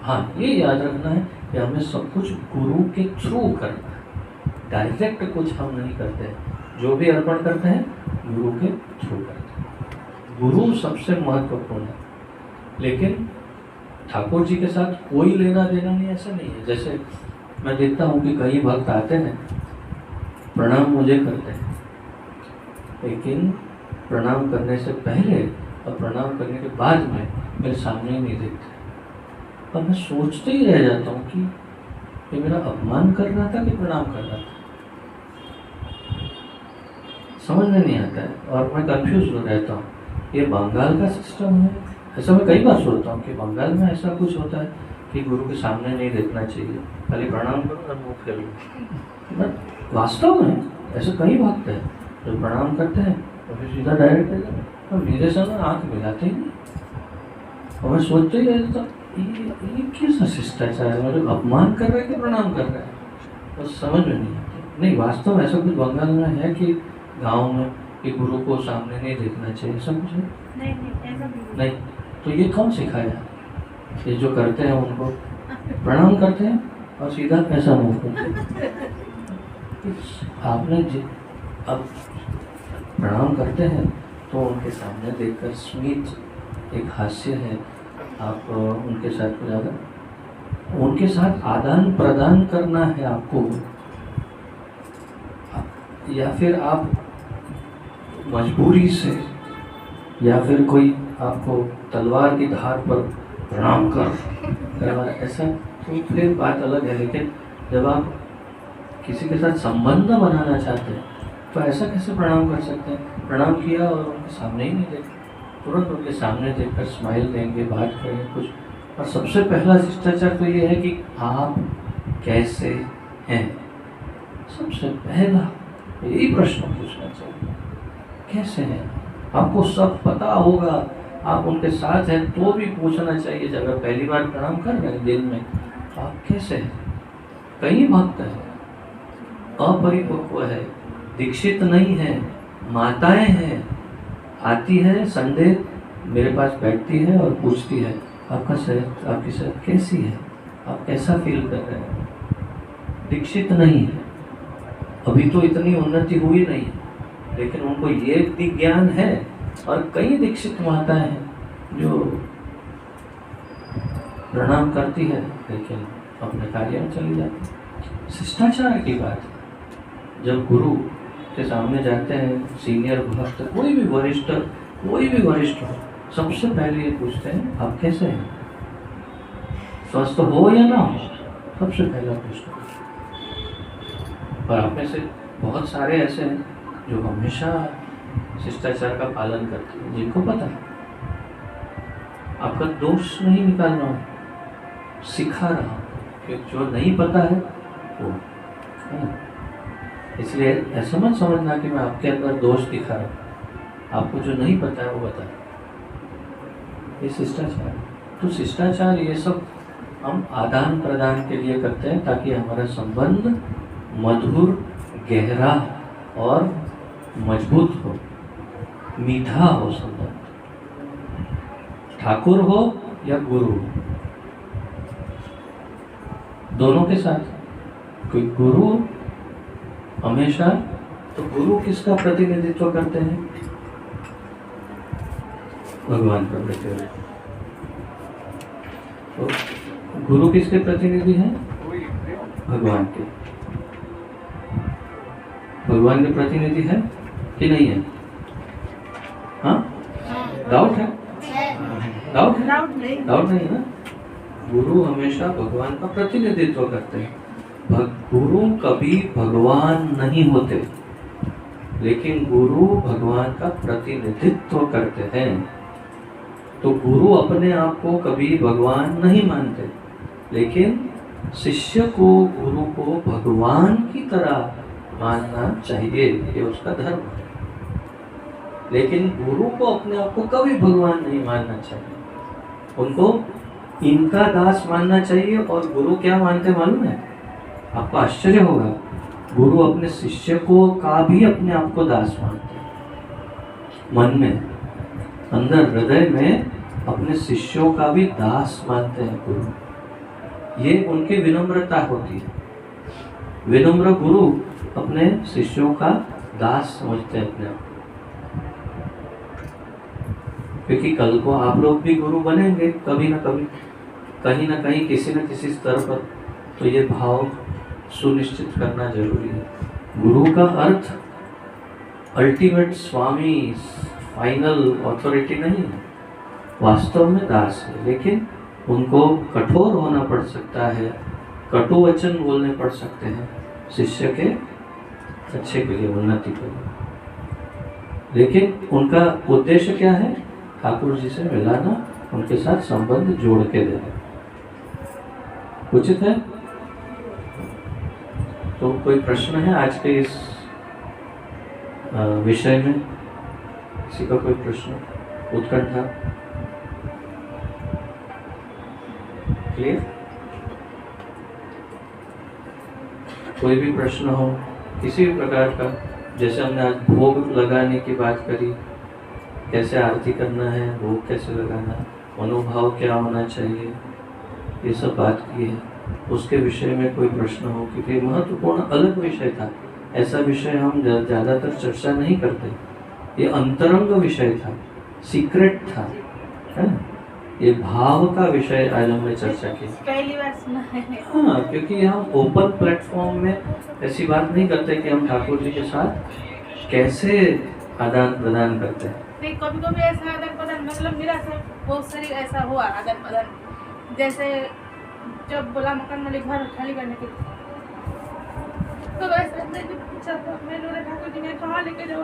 हाँ ये याद रखना है कि हमें सब कुछ गुरु के थ्रू करना है, डायरेक्ट कुछ हम नहीं करते, जो भी अर्पण करते हैं गुरु के थ्रू करते हैं। गुरु सबसे महत्वपूर्ण है। लेकिन ठाकुर जी के साथ कोई लेना देना नहीं, ऐसा नहीं है। जैसे मैं देखता हूँ कि कई भक्त आते हैं, प्रणाम मुझे करते हैं, लेकिन प्रणाम करने से पहले और प्रणाम करने के बाद में मेरे सामने ही नहीं देखते। और मैं सोचते ही रह जाता हूँ कि ये मेरा अपमान कर रहा था कि प्रणाम कर रहा था, समझ में नहीं आता है और मैं कंफ्यूज हो रहता हूँ। ये बंगाल का सिस्टम है, ऐसा मैं कई बार सोचता हूँ कि बंगाल में ऐसा कुछ होता है कि गुरु के सामने नहीं देखना चाहिए, खाली प्रणाम करो और मुँह फेर लो। बट वास्तव में ऐसे कई भक्त हैं जो प्रणाम करते हैं और फिर सीधा डायरेक्ट और मेरे सामने आँख मिलाते ही नहीं। और मैं सोचते ही रहता हूँ ये कैसा शिष्टाचार है, मतलब अपमान कर रहे हैं कि प्रणाम कर रहे हैं, बस समझ में नहीं आता। नहीं, वास्तव में ऐसा कुछ बंगाल में है कि गांव में कि गुरु को सामने नहीं देखना चाहिए, सब कुछ है? नहीं ऐसा नहीं। तो ये कौन सिखाया? ये जो करते हैं उनको प्रणाम करते हैं और सीधा पैसा मुँह करते हैं। आपने अब प्रणाम करते हैं तो उनके सामने देखकर स्मित, एक हास्य है, आप उनके साथ को ज़्यादा उनके साथ आदान प्रदान करना है आपको, या फिर आप मजबूरी से, या फिर कोई आपको तलवार की धार पर प्रणाम कर ऐसा, तो फिर बात अलग है। लेकिन जब आप किसी के साथ संबंध बनाना चाहते हैं तो ऐसा कैसे प्रणाम कर सकते हैं? प्रणाम किया और उनके सामने ही नहीं देखा, तुरंत उनके सामने देखकर स्माइल देंगे, बात करेंगे कुछ। और सबसे पहला शिष्टाचार तो ये है कि आप कैसे हैं, सबसे पहला यही प्रश्न पूछना चाहिए, कैसे हैं? आपको सब पता होगा, आप उनके साथ हैं तो भी पूछना चाहिए। जब आप पहली बार प्रणाम कर रहे हैं दिन में, तो आप कैसे हैं? कई भक्त हैं अपरिपक्व है, दीक्षित नहीं है, माताएं हैं, आती है संडे मेरे पास बैठती है और पूछती है आपका सेहत, आपकी सेहत कैसी है, आप कैसा फील कर रहे हैं। दीक्षित नहीं है, अभी तो इतनी उन्नति हुई नहीं, लेकिन उनको ये भी ज्ञान है। और कई दीक्षित माताएं हैं जो प्रणाम करती है लेकिन अपने कार्य में चली जाती है। शिष्टाचार की बात है, जब गुरु के सामने जाते हैं सीनियर भक्त, कोई भी वरिष्ठ हो, सबसे पहले ये पूछते हैं आप कैसे हैं, स्वस्थ हो या ना हो, सबसे पहला प्रश्न। और आप में से बहुत सारे ऐसे हैं जो हमेशा शिष्टाचार का पालन करते हैं, जिनको पता है आपका दोष नहीं निकाल रहा हूँ, सिखा रहा हूँ कि जो नहीं पता है वो है। इसलिए ऐसा मत समझना कि मैं आपके अंदर दोष दिखा रहा हूँ, आपको जो नहीं पता है वो बताए। ये शिष्टाचार। तो शिष्टाचार ये सब हम आदान प्रदान के लिए करते हैं ताकि हमारा संबंध मधुर, गहरा और मजबूत हो, मीठा हो संबंध, ठाकुर हो या गुरु हो, दोनों के साथ। कोई गुरु हमेशा, तो गुरु किसका प्रतिनिधित्व करते हैं? भगवान का प्रतिनिधित्व। तो गुरु किसके प्रतिनिधि हैं? भगवान के। भगवान के प्रतिनिधि है कि नहीं है? हाँ, डाउट है? डाउट नहीं है ना? गुरु हमेशा भगवान का प्रतिनिधित्व करते हैं। गुरु कभी भगवान नहीं होते, लेकिन गुरु भगवान का प्रतिनिधित्व करते हैं। तो गुरु अपने आप को कभी भगवान नहीं मानते, लेकिन शिष्य को, गुरु को भगवान की तरह मानना चाहिए, ये उसका धर्म है। लेकिन गुरु को अपने आप को कभी भगवान नहीं मानना चाहिए, उनको इनका दास मानना चाहिए। और गुरु क्या मानते मालूम है? आपको आश्चर्य होगा, गुरु अपने शिष्य को का भी अपने आप को दास मानते हैं। मन में, अंदर हृदय में अपने शिष्यों का भी दास मानते हैं गुरु। ये उनकी विनम्रता होती है। विनम्र गुरु अपने शिष्यों का दास समझते हैं अपने आप, क्योंकि कल को आप लोग भी गुरु बनेंगे कभी ना कभी, कहीं ना कहीं, किसी न किसी स्तर पर। तो ये भाव सुनिश्चित करना जरूरी है। गुरु का अर्थ अल्टीमेट स्वामी, फाइनल अथॉरिटी नहीं है, वास्तव में दास है। लेकिन उनको कठोर होना पड़ सकता है, कटु वचन बोलने पड़ सकते हैं शिष्य के अच्छे के लिए, उन्नति के लिए। लेकिन उनका उद्देश्य क्या है? ठाकुर जी से मिलाना, उनके साथ संबंध जोड़ के देना। उचित है? तो कोई प्रश्न है आज के इस विषय में? किसी का कोई प्रश्न, उत्कंठा? क्लियर? कोई भी प्रश्न हो किसी भी प्रकार का, जैसे हमने आज भोग लगाने की बात करी, कैसे आरती करना है, भोग कैसे लगाना, मनोभाव क्या होना चाहिए, ये सब बात की है। उसके विषय में कोई प्रश्न हो, क्योंकि महत्वपूर्ण अलग विषय था, ऐसा विषय हम ज़्यादातर चर्चा नहीं करते। ये अंतरंग विषय था, सीक्रेट था, है ना? ये भाव का विषय आज हमने चर्चा की, पहली बार सुना है। हाँ, क्योंकि हम ओपन प्लेटफॉर्म में ऐसी बात नहीं करते कि हम ठाकुर जी के साथ कैसे आदान प्रदान करते हैं। नहीं, कभी कभी ऐसा आदान प्रदान, मतलब मेरा से बहुत सारी ऐसा हुआ आदान प्रदान। जैसे जब बोला मकान मालिक घर खाली करने के लिए, तो वैसे मैंने पूछा था, मैंने ठाकुर जी ने कहाँ लेके जाओ,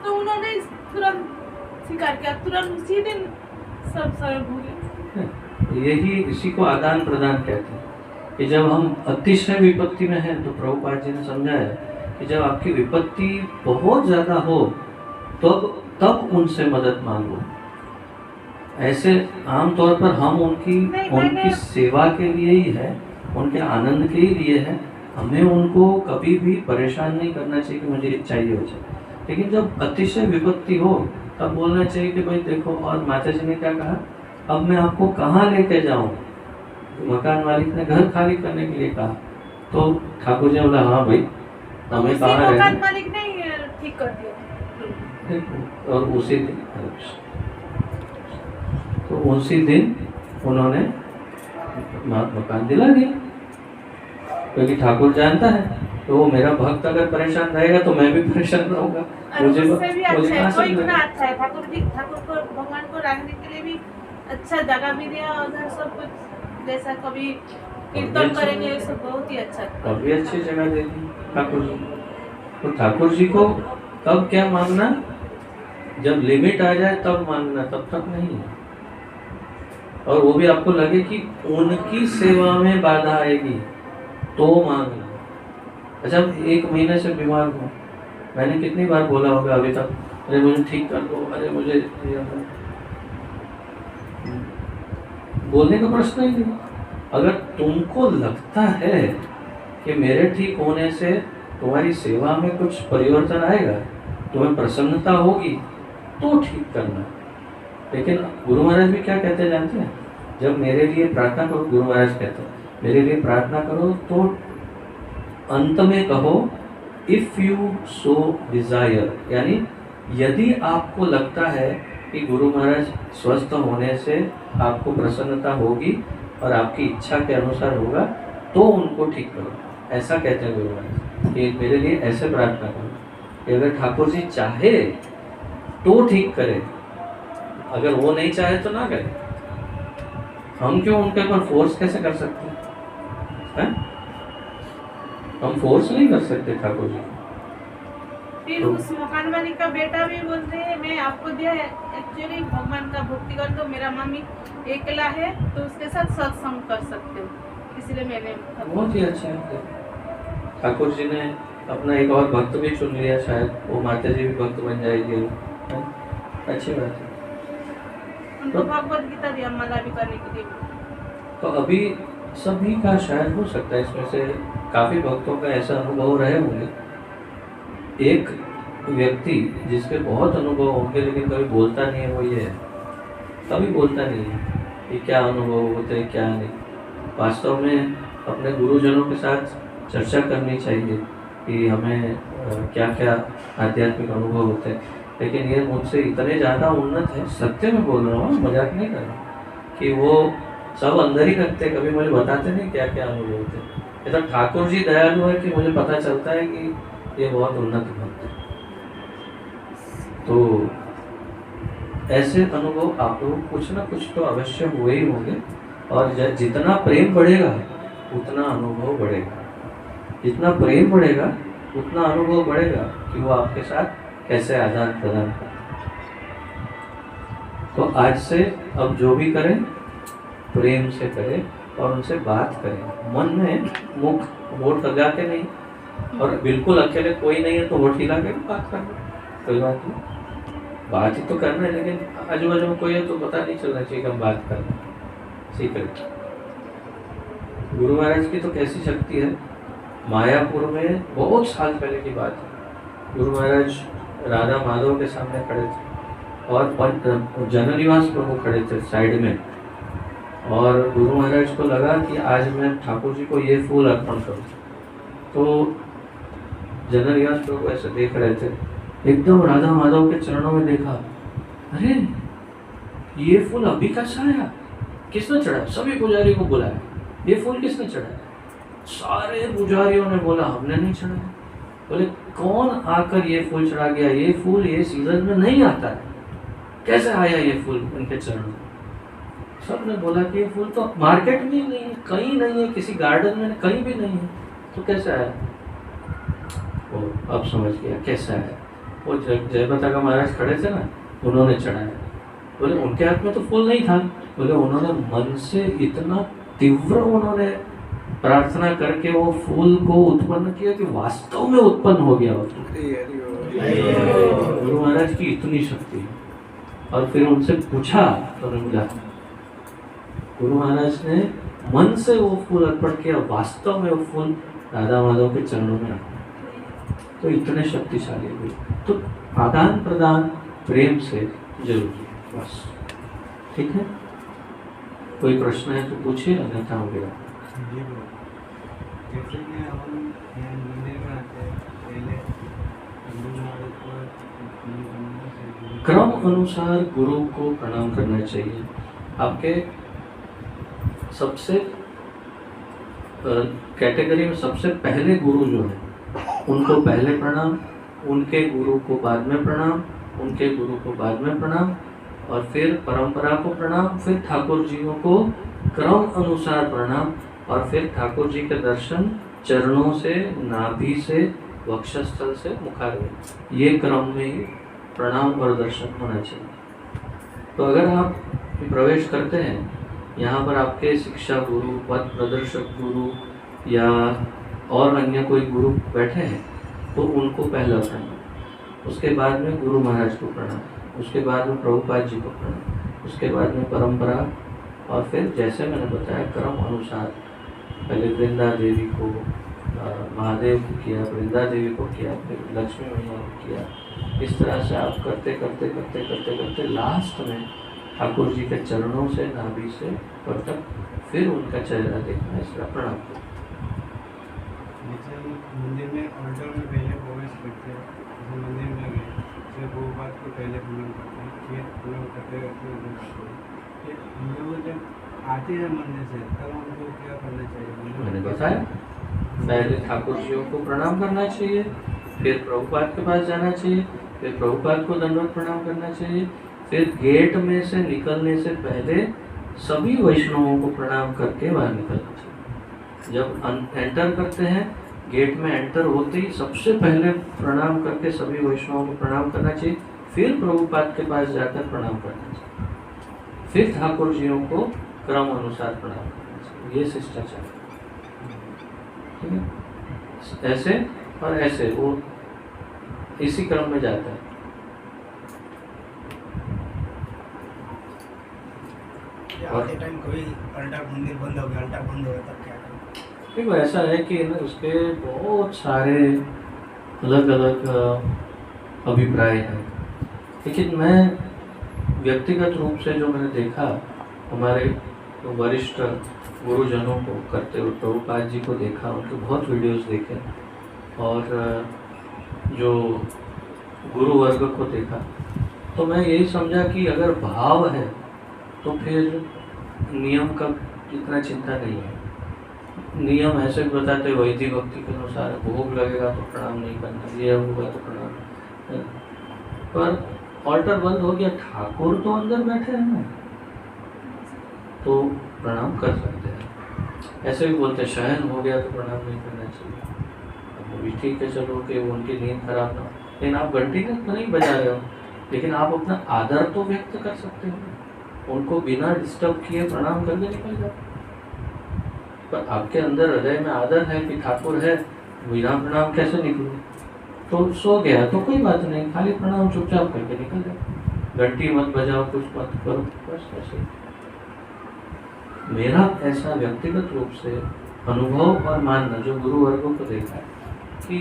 तो उन्होंने तुरंत स्वीकार किया, तुरंत उसी दिन सब सरल हो गए। यही इसी को आदान प्रदान कहते हैं कि जब हम अतिशय विपत्ति में हैं, तो प्रभुपाद जी ने समझाया कि जब आपकी विपत्ति बहुत ज़्यादा हो तब उनसे मदद मांगो। ऐसे आमतौर पर हम उनकी सेवा के लिए ही है, उनके आनंद के ही लिए है। हमें उनको कभी भी परेशान नहीं करना चाहिए कि मुझे चाहिए हो जाए। लेकिन जब अतिशय विपत्ति हो तब बोलना चाहिए कि भाई देखो, और माता जी ने क्या कहा, अब मैं आपको कहाँ लेके जाऊँ? मकान मालिक ने घर खाली करने के लिए कहा, तो ठाकुर जी ने बोला हाँ भाई, हमें कहाँ रहना। मकान मालिक ने ठीक कर दिया, और उसी दिन, तो उसी दिन उन्होंने मकान दिला दिया, क्योंकि ठाकुर जानता है तो वो मेरा भक्त अगर परेशान रहेगा तो मैं भी परेशान रहूंगा। उससे भी अच्छा है, कोई गुना अच्छा है। ठाकुर को, भगवान को रखने के लिए भी अच्छा जगह भी दिया, उधर सब कुछ जैसा कभी कीर्तन करेंगे, ये सब बहुत ही अच्छा। काफी अच्छी जगह दे दी ठाकुर जी। तो ठाकुर जी को तब क्या मांगना, जब लिमिट आ जाए तब मांगना, तब तक नहीं। और वो भी आपको लगे कि उनकी सेवा में बाधा आएगी तो मांगना। अच्छा, 1 महीने से बीमार हूँ, मैंने कितनी बार बोला होगा अभी तक, अरे मुझे ठीक कर दो, अरे मुझे, बोलने का प्रश्न ही नहीं। अगर तुमको लगता है कि मेरे ठीक होने से तुम्हारी सेवा में कुछ परिवर्तन आएगा, तुम्हें प्रसन्नता होगी, तो ठीक करना। लेकिन गुरु महाराज भी क्या कहते हैं जानते हैं? जब मेरे लिए प्रार्थना करो, गुरु महाराज कहते हैं मेरे लिए प्रार्थना करो तो अंत में कहो इफ यू सो डिजायर, यानी यदि आपको लगता है कि गुरु महाराज स्वस्थ होने से आपको प्रसन्नता होगी और आपकी इच्छा के अनुसार होगा, तो उनको ठीक करो। ऐसा कहते हैं गुरु महाराज कि मेरे लिए ऐसे प्रार्थना करो कि अगर ठाकुर जी चाहे तो ठीक करे, अगर वो नहीं चाहे तो ना करे। हम क्यों उनके ऊपर फोर्स कैसे कर सकते हैं? हम फोर्स नहीं कर सकते ठाकुर जी। फिर उस मकान मालिक का बेटा भी बोलते हैं मैं आपको दिया है, एक्चुअली भगवान का भक्ति कर दो, मेरा मम्मी अकेला है तो उसके साथ सत्संग कर सकते हो, इसलिए मैंने। बहुत ही अच्छा है, ठाकुर जी ने अपना एक और भक्त भी चुन लिया, शायद वो माता जी भी भक्त बन जाएगी, अच्छी बात है। उनको भगवत गीता दिया माला भी करने के लिए। तो अभी सभी का शायद हो सकता है, इसमें से काफी भक्तों का ऐसा अनुभव रहे होंगे। एक व्यक्ति जिसके बहुत अनुभव होंगे लेकिन कभी बोलता नहीं है, वो ये है, कभी बोलता नहीं है कि क्या अनुभव होते हैं क्या नहीं। वास्तव में अपने गुरुजनों के साथ चर्चा करनी चाहिए कि हमें क्या क्या आध्यात्मिक अनुभव होते हैं, लेकिन ये मुझसे इतने ज़्यादा उन्नत है, सत्य में बोल रहा हूँ, मजाक नहीं कर रहा, कि वो सब अंदर ही रखते, कभी मुझे बताते नहीं क्या क्या अनुभव होते हैं। ये तो ठाकुर जी दयालु है कि मुझे पता चलता है कि ये बहुत उन्नत भक्त है। तो ऐसे अनुभव आप लोग कुछ ना कुछ तो अवश्य हुए ही होंगे, और जितना प्रेम बढ़ेगा उतना अनुभव बढ़ेगा, जितना प्रेम बढ़ेगा उतना अनुभव बढ़ेगा कि वो आपके साथ कैसे आदान प्रदान करते हैं। तो आज से अब जो भी करें प्रेम से करें और उनसे बात करें, मन में मुख वोट लगा के नहीं, और बिल्कुल अकेले कोई नहीं है तो वोट हिला के बात करना, कोई बात नहीं, बात ही तो करना है, लेकिन आजू बाजू में कोई है तो पता नहीं चलना चाहिए कि हम बात कर रहे हैं। सीक्रेट गुरु महाराज की तो कैसी शक्ति है, मायापुर में बहुत साल पहले की बात है, गुरु महाराज राधा माधव के सामने खड़े थे और जननिवास प्रभु खड़े थे साइड में, और गुरु महाराज को लगा कि आज मैं ठाकुर जी को ये फूल अर्पण करूँ। तो जननिवास प्रभु ऐसे देख रहे थे, एकदम राधा माधव के चरणों में देखा, अरे ये फूल अभी कैसा आया, किसने चढ़ाया? सभी पुजारी को बुलाया, ये फूल किसने चढ़ाया? सारे पुजारियों ने बोला हमने नहीं चढ़ाया। बोले कौन आकर ये फूल चढ़ा गया? ये फूल ये सीजन में नहीं आता है, कैसे आया ये फूल उनके चरणों में? सबने बोला कि ये फूल तो मार्केट में ही नहीं है, कहीं नहीं है, किसी गार्डन में कहीं भी नहीं है, तो कैसे आया? वो अब समझ गया कैसे आया। वो जयपता का महाराज खड़े थे ना, उन्होंने चढ़ाया। बोले उनके हाथ में तो फूल नहीं था, बोले उन्होंने मन से इतना तीव्र उन्होंने प्रार्थना करके वो फूल को उत्पन्न किया कि वास्तव में उत्पन्न हो गया। गुरु महाराज की इतनी शक्ति। और फिर उनसे पूछा तो उन्होंने बोला, गुरु महाराज ने मन से वो फूल अर्पण किया, वास्तव में वो फूल राधा माधव के चरणों में रखा। तो इतने शक्तिशाली हुए। तो आदान प्रदान प्रेम से जरूरी है, बस। ठीक है, कोई प्रश्न है तो पूछिए, अन्यथा हो गया। जैसे कि हम मंदिर में आते हैं, पहले क्रम अनुसार गुरु को प्रणाम करना चाहिए। आपके सबसे कैटेगरी में सबसे पहले गुरु जो है उनको पहले प्रणाम, उनके गुरु को बाद में प्रणाम, उनके गुरु को बाद में प्रणाम, और फिर परंपरा को प्रणाम, फिर ठाकुर जियों को क्रम अनुसार प्रणाम, और फिर ठाकुर जी के दर्शन चरणों से, नाभि से, वक्षस्थल से, मुखारविंद, ये क्रम में ही प्रणाम और दर्शन होना चाहिए। तो अगर आप प्रवेश करते हैं, यहाँ पर आपके शिक्षा गुरु, पथ प्रदर्शक गुरु या और अन्य कोई गुरु बैठे हैं, तो उनको पहला प्रणाम, उसके बाद में गुरु महाराज को प्रणाम, उसके बाद में प्रभुपाद जी को प्रणाम, उसके बाद में परंपरा, और फिर जैसे मैंने बताया क्रम अनुसार पहले वृंदा देवी को, महादेव को किया, वृंदा देवी को किया, फिर लक्ष्मी मैया को किया। इस तरह से आप करते करते करते करते करते लास्ट में ठाकुर जी के चरणों से, नाभि से और तक फिर उनका चेहरा देखना, इस तरह प्रणाम करो। मंदिर में ऑर्डर में पहले प्रवेश करते हैं, जैसे मंदिर में गए फिर वो बात को पहले प्रणाम करते हैं, फिर प्रणाम करते करते फिर हम लोग जब आते हैं मंदिर से तब हमको क्या करना चाहिए? मैंने बताया, पहले ठाकुर जियों को प्रणाम करना चाहिए, फिर प्रभुपाद के पास जाना चाहिए, फिर प्रभुपाद को दंडवत प्रणाम करना चाहिए, फिर गेट में से निकलने से पहले सभी वैष्णवों को प्रणाम करके बाहर निकलना चाहिए। जब एंटर करते हैं, गेट में एंटर होते ही सबसे पहले प्रणाम करके सभी वैष्णवों को प्रणाम करना चाहिए, फिर प्रभुपाद के पास जाकर प्रणाम करना चाहिए, फिर ठाकुर जियों को क्रम अनुसार प्रणाम करना चाहिए। ये शिष्टाचार है, ठीक है। ऐसे और ऐसे वो इसी क्रम में जाता है। और टाइम कोई अल्टर मंदिर बंद हो गया, अल्टर बंद हो गया तब क्या करें? देखो ऐसा है कि ना उसके बहुत सारे अलग अलग अभिप्राय हैं, लेकिन मैं व्यक्तिगत रूप से जो मैंने देखा, हमारे वरिष्ठ गुरुजनों को करते हुए, प्रभुपाद जी को देखा, उनके बहुत वीडियोस देखे, और जो गुरु वर्ग को देखा, तो मैं यही समझा कि अगर भाव है तो फिर नियम का इतना चिंता नहीं है। नियम ऐसे बताते वैदिक भक्ति के अनुसार, भोग लगेगा तो प्रणाम नहीं करना, ये होगा तो प्रणाम। पर ऑल्टर बंद हो गया, ठाकुर तो अंदर बैठे हैं ना, तो प्रणाम कर सकते हैं। ऐसे भी बोलते शयन हो गया तो प्रणाम नहीं करना चाहिए। अब भी ठीक है, चलो कि उनकी नींद खराब ना हो, लेकिन आप घंटी तो नहीं बजा रहे हो, लेकिन आप अपना आदर तो व्यक्त कर सकते हो। उनको बिना डिस्टर्ब किए प्रणाम करके निकल जाओ। पर आपके अंदर हृदय में आदर है कि ठाकुर है, बिना प्रणाम कैसे निकलूँ? तो सो गया तो कोई बात नहीं, खाली प्रणाम चुपचाप करके निकल जाओ, घंटी मत बजाओ, कुछ मत करो, बस ऐसे। मेरा ऐसा व्यक्तिगत रूप से अनुभव और मानना, जो गुरु वर्गों को देखा है, कि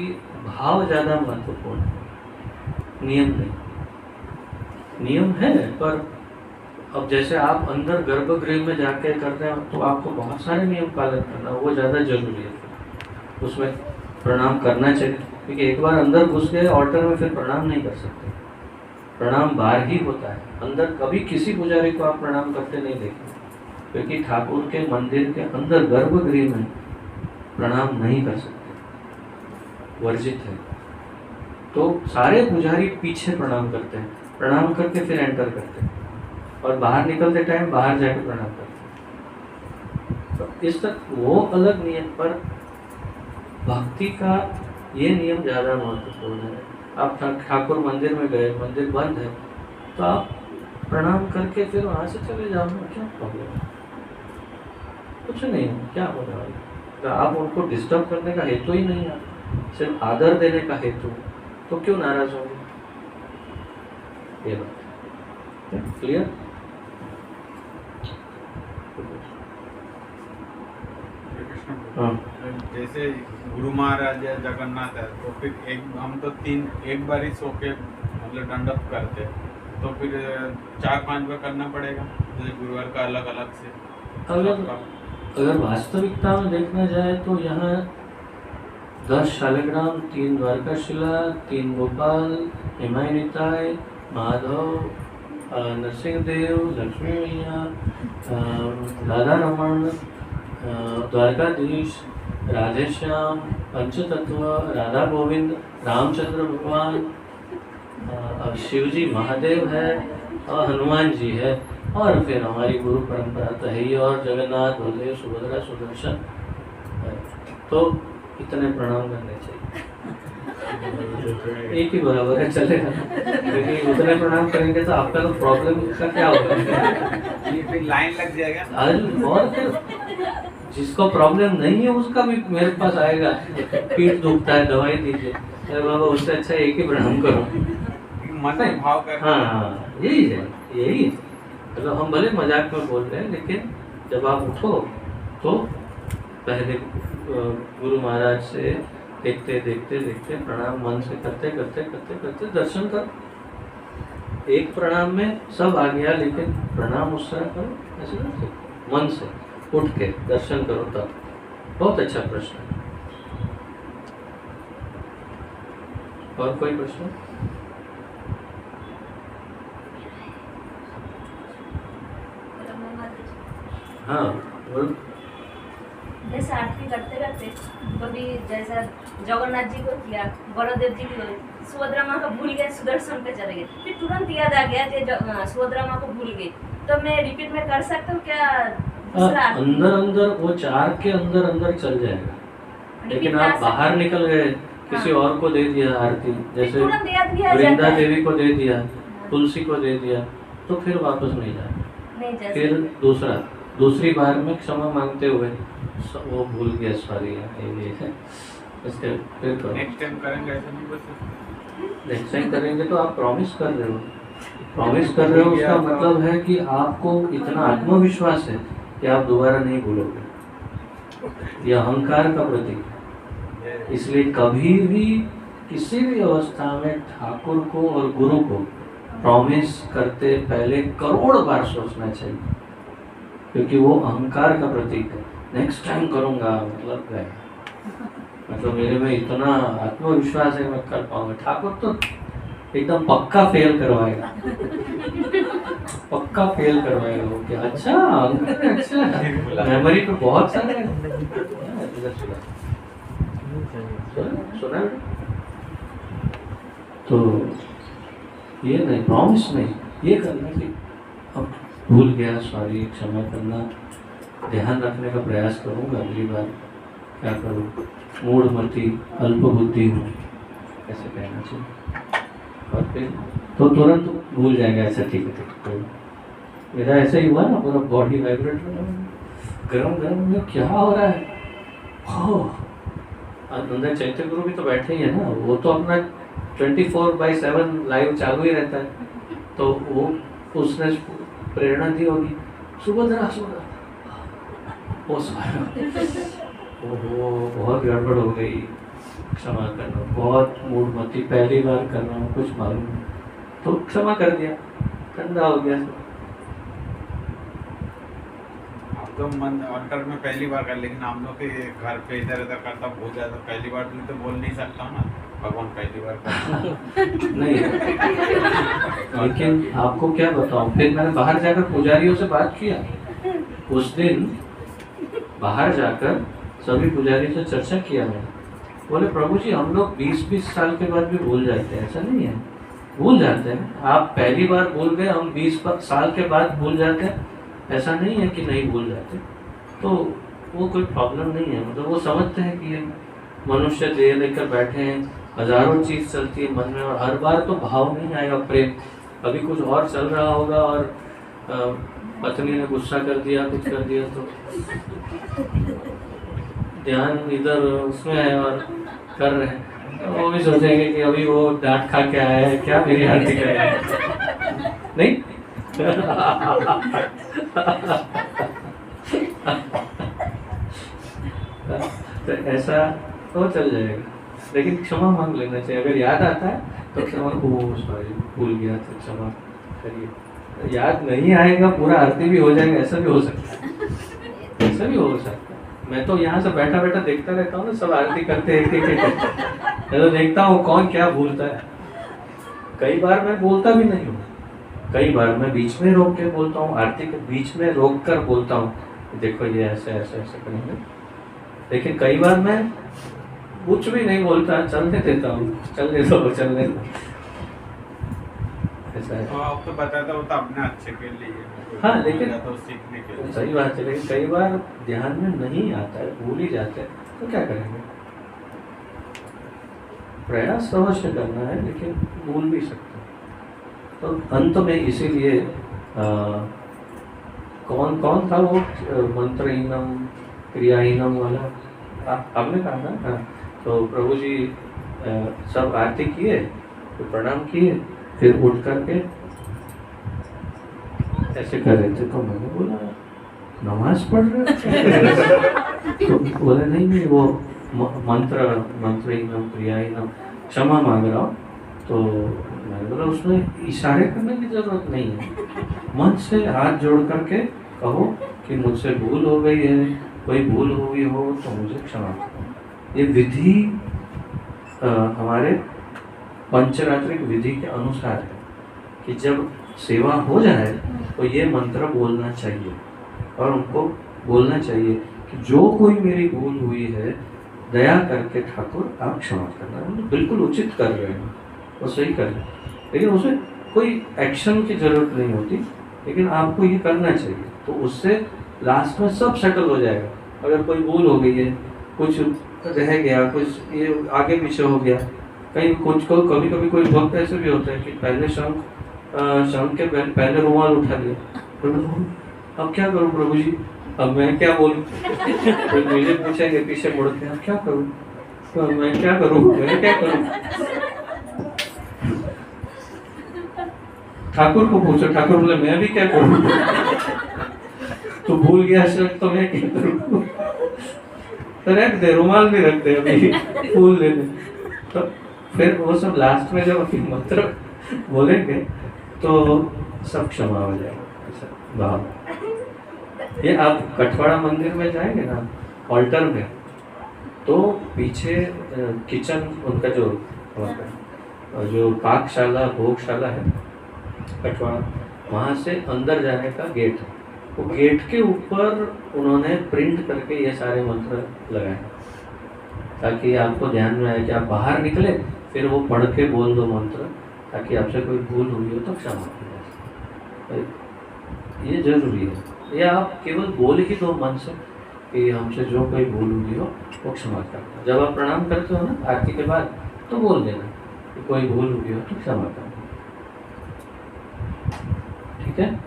भाव ज़्यादा महत्वपूर्ण है, नियम नहीं। नियम है, पर अब जैसे आप अंदर गर्भगृह में जाके करते हैं तो आपको बहुत सारे नियम पालन करना, वो ज़्यादा जरूरी है। उसमें प्रणाम करना चाहिए, क्योंकि एक बार अंदर घुस गए ऑल्टर में, फिर प्रणाम नहीं कर सकते। प्रणाम बाहर ही होता है, अंदर कभी किसी पुजारी को आप प्रणाम करते नहीं देखेंगे, क्योंकि ठाकुर के मंदिर के अंदर गर्भगृह में प्रणाम नहीं कर सकते, वर्जित है। तो सारे पुजारी पीछे प्रणाम करते हैं, प्रणाम करके फिर एंटर करते हैं, और बाहर निकलते टाइम बाहर जाके प्रणाम करते हैं। तो इस तक वो अलग नियम, पर भक्ति का ये नियम ज़्यादा महत्वपूर्ण है। आप ठाकुर मंदिर में गए, मंदिर बंद है, तो आप प्रणाम करके फिर वहाँ से चले जाओ, क्या प्रॉब्लम है? कुछ नहीं है, क्या होने वाला? तो आप उनको डिस्टर्ब करने का हेतु ही नहीं है, सिर्फ आदर देने का हेतु, तो क्यों नाराज होंगे? ये बात क्लियर? हाँ। जैसे गुरु महाराज या जगन्नाथ है, तो फिर हम तो एक बार ही सो के मतलब दंडक करते हैं, तो फिर 4-5 बार करना पड़ेगा, जैसे गुरुवार का अलग अलग से। अगर वास्तविकता में देखना जाए तो यहाँ 10 शालिग्राम, 3 द्वारकाशिला, 3 गोपाल, हिमाय निताय, माधव, नरसिंहदेव, लक्ष्मी मैया, राधा रमन, द्वारकाधीश, राधेश्याम, पंचतत्व, राधा गोविंद, रामचंद्र भगवान, शिव जी महादेव है, और हनुमान जी है, और फिर हमारी गुरु परंपरा तो है ही, और जगन्नाथ, बलदेव, सुभद्रा, सुदर्शन। तो इतने प्रणाम करने चाहिए, एक ही बराबर है, चलेगा। क्योंकि उतने प्रणाम करेंगे तो आपका तो प्रॉब्लम का क्या होगा? फिर लाइन लग जाएगा। और फिर जिसको प्रॉब्लम नहीं है उसका भी मेरे पास आएगा, पीठ दुखता है, दवाई दीजिए, अरे बाबा उससे अच्छा एक ही प्रणाम करो। मन भाव कर। हाँ, यही है, यही है। मतलब हम भले मजाक में बोल रहे हैं, लेकिन जब आप उठो तो पहले गुरु महाराज से देखते देखते देखते प्रणाम मन से करते करते करते करते दर्शन करो। एक प्रणाम में सब आ गया, लेकिन प्रणाम उस तरह करो, ऐसे नहीं, मन से उठ के दर्शन करो, तब। बहुत अच्छा प्रश्न है। और कोई प्रश्न? हाँ बोलो। जैसे आरती करते करते कभी जैसा जगन्नाथ जी को किया, बलदेव जी को, सुभद्रा माँ को भूल गए, सुदर्शन पे चले गए, फिर तुरंत याद आ गया कि सुभद्रा माँ को भूल गई, तो मैं रिपीट में कर सकता हूँ क्या? अंदर अंदर वो 4 के अंदर अंदर चल जाएगा, लेकिन आप बाहर निकल गए, किसी और को दे दिया आरती, जैसे वृंदा देवी को दे दिया, तुलसी को दे दिया, तो फिर वापस नहीं जाए। फिर दूसरी बार में क्षमा मांगते हुए वो भूल गया, सॉरी इसके फिर करो। नेक्स्ट टाइम करेंगे ऐसा नहीं बस। नेक्स्ट टाइम करेंगे तो आप प्रॉमिस कर रहे हो, प्रॉमिस कर रहे हो, उसका मतलब है कि आपको इतना आत्मविश्वास है कि आप दोबारा नहीं भूलोगे। यह अहंकार का प्रतीक है। इसलिए कभी भी किसी भी अवस्था में ठाकुर को और गुरु को प्रॉमिस करते पहले करोड़ बार सोचना चाहिए, क्योंकि वो अहंकार का प्रतीक है। नेक्स्ट टाइम करूँगा मतलब गए। मतलब मेरे में इतना आत्मविश्वास है मैं कर पाऊंगा। ठाकुर तो एकदम पक्का फेल करवाएगा, पक्का फेल करवाएगा वो। क्या अच्छा अच्छा, मेमोरी पे बहुत सारे हैं। इधर सुना है? तो ये नहीं, प्रॉमिस नहीं, ये करना कि अब भूल गया, सॉरी, क्षमा करना, ध्यान रखने का प्रयास करूंगा अगली बार। क्या करूँ, मूढ़मती अल्प बुद्धि हूँ, ऐसे कहना चाहिए। और फिर तो तुरंत भूल जाएगा, ऐसा ठीक है ठीक है। मेरा ऐसा ही हुआ ना, पूरा बॉडी वाइब्रेट हो रहा है, गरम गरम में क्या हो रहा है। हो अंदर चैत्य गुरु भी तो बैठे ही है ना, वो तो अपना 24/7 लाइव चालू ही रहता है। तो वो उसने प्रेरणा दी होगी, सुभद्रा सुभद्रा, वो ओहो बहुत गड़बड़ हो गई, क्षमा करना, बहुत मूढ़मती, पहली बार कर रहा हूँ, कुछ मालूम नहीं, तो क्षमा कर दिया, ठंडा हो गया। अब तो मन ऑर्डर में पहली बार कर, लेकिन हम लोग के घर पे इधर उधर करता भूल जाता, पहली बार तो बोल नहीं सकता ना, भगवान पहली बार करता नहीं, लेकिन आपको क्या बताऊं, फिर मैंने बाहर जाकर पुजारियों से बात किया। उस दिन बाहर जाकर सभी पुजारियों से चर्चा किया मैंने। बोले प्रभु जी हम लोग 20-20 साल के बाद भी भूल जाते हैं। ऐसा नहीं है, भूल जाते हैं। आप पहली बार भूल गए, हम 20 साल के बाद भूल जाते हैं, ऐसा नहीं है कि नहीं भूल जाते। तो वो कोई प्रॉब्लम नहीं है, मतलब वो समझते हैं कि ये मनुष्य देह लेकर बैठे हैं, हजारों चीज़ चलती है मन में, और हर बार तो भाव नहीं आएगा प्रेम। अभी कुछ और चल रहा होगा और पत्नी ने गुस्सा कर दिया, कुछ कर दिया, तो ध्यान इधर उसमें है और कर रहे हैं, तो वो भी सोचेंगे कि अभी वो डांट खा के आया है क्या, मेरी आरती करेगा नहीं। तो ऐसा तो चल जाएगा, लेकिन क्षमा मांग लेना चाहिए। अगर याद आता है तो क्षमा, ओ सॉरी भूल गया तो क्षमा करिए। याद नहीं आएगा, पूरा आरती भी हो जाएगा, ऐसा भी हो सकता है, ऐसा भी हो सकता है। मैं तो यहाँ से बैठा बैठा देखता रहता हूँ ना, सब आरती करते हैं एक एक, मैं तो देखता हूँ कौन क्या भूलता है। कई बार मैं बोलता भी नहीं हूँ, कई बार मैं बीच में रोक के बोलता हूँ, आरती के बीच में रोक कर बोलता हूँ देखो ये ऐसे ऐसे ऐसे करेंगे। लेकिन कई बार मैं कुछ भी नहीं बोलता, चलने देता हूँ, चलने दो चलने दो, ऐसा है। तो आप तो बताता हो तो अपने अच्छे के लिए, हाँ, लेकिन तो सीखने के लिए सही बात है, लेकिन कई बार ध्यान में नहीं आता है, भूल ही जाते हैं, तो क्या करेंगे। प्रयास अवश्य करना है, लेकिन भूल भी सकते हैं। तो अंत में इसीलिए कौन कौन था वो मंत्रहीनम क्रियाहीनम वाला, आपने कहा ना। हाँ, तो प्रभु जी सब आरती किए, तो प्रणाम किए, फिर उठ करके ऐसे कर रहे थे, तो मैंने बोला नमाज पढ़ रहे तो बोले नहीं वो मंत्रहीनम क्रियाहीनम क्षमा मांग रहा हूँ। तो मैंने बोला उसमें इशारे करने की जरूरत नहीं है, मन से हाथ जोड़ करके कहो कि मुझसे भूल हो गई है, कोई भूल हुई हो तो मुझे क्षमा करो। ये विधि हमारे पंचरात्रिक विधि के अनुसार है कि जब सेवा हो जाए तो ये मंत्र बोलना चाहिए, और उनको बोलना चाहिए कि जो कोई मेरी भूल हुई है दया करके ठाकुर आप क्षमा करना। बिल्कुल उचित कर रहे हैं, वो सही कर रहे हैं, लेकिन उसमें कोई एक्शन की जरूरत नहीं होती, लेकिन आपको ये करना चाहिए। तो उससे लास्ट में सब सेटल हो जाएगा। अगर कोई भूल हो गई है, कुछ रह गया, कुछ ये आगे पीछे हो गया, कहीं कुछ को कभी कभी कोई वक्त ऐसे भी होता है कि पहले शंख के पहले रुमाल उठा लिया, तो अब क्या करूं प्रभु जी, अब मैं क्या बोलूं। तो मुझे पूछेंगे पीछे मुड़ के अब क्या करूं, तो मैं क्या करूं, मैं क्या करूं। ठाकुर को पूछो, ठाकुर बोले मैं भी क्या करूं। तो भूल गया शंख तो मैं क्या करूं। तो रख दे, रुमाल भी रख दे, अभी फूल ले दे। तो फिर वो सब लास्ट में जब अपनी मंत्र बोलेंगे तो सब क्षमा हो जाएगा, ऐसा भाव। ये आप कठवाड़ा मंदिर में जाएंगे ना, ऑल्टर में तो पीछे किचन उनका जो पाकशाला भोगशाला है कटवाड़ा, वहाँ से अंदर जाने का गेट है। वो गेट के ऊपर उन्होंने प्रिंट करके ये सारे मंत्र लगाए ताकि आपको ध्यान में आए कि आप बाहर निकले फिर वो पढ़ के बोल दो मंत्र, ताकि आपसे कोई भूल हुई हो तो क्षमा की जा सके। ये जरूरी है। या आप केवल बोल ही दो मन से कि हमसे जो कोई भूल हुई हो वो क्षमा करना। जब आप प्रणाम करते हो ना आरती के बाद, तो बोल देना कि कोई भूल हुई हो तो क्षमा करना। ठीक है?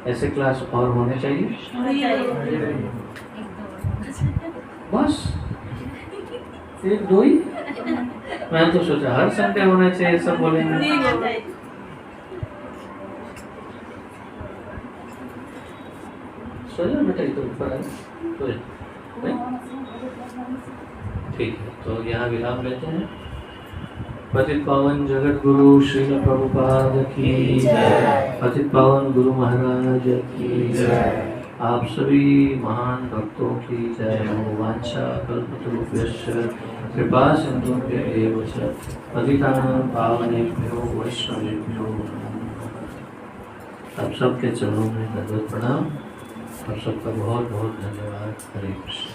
ऐसे क्लास और होने चाहिए। बस एक दो ही। मैं तो सोचा हर संडे होना चाहिए, सब बोलेंगे। सो जा बेटा, तो ऊपर है तो ठीक है। तो यहाँ विराम लेते हैं। पतित पावन जगत गुरु श्रील प्रभुपाद की जय। पतित पावन गुरु महाराज की जय। आप सभी महान भक्तों की जय हो। वांछा कल्पतरुभ्यश्च कृपा सिन्धुभ्येव च पतितानां पावनेभ्यो वैष्णवेभ्यो नमो नमः। आप सबके चरणों में दंडवत प्रणाम। आप सबका बहुत बहुत धन्यवाद। हरे कृष्ण।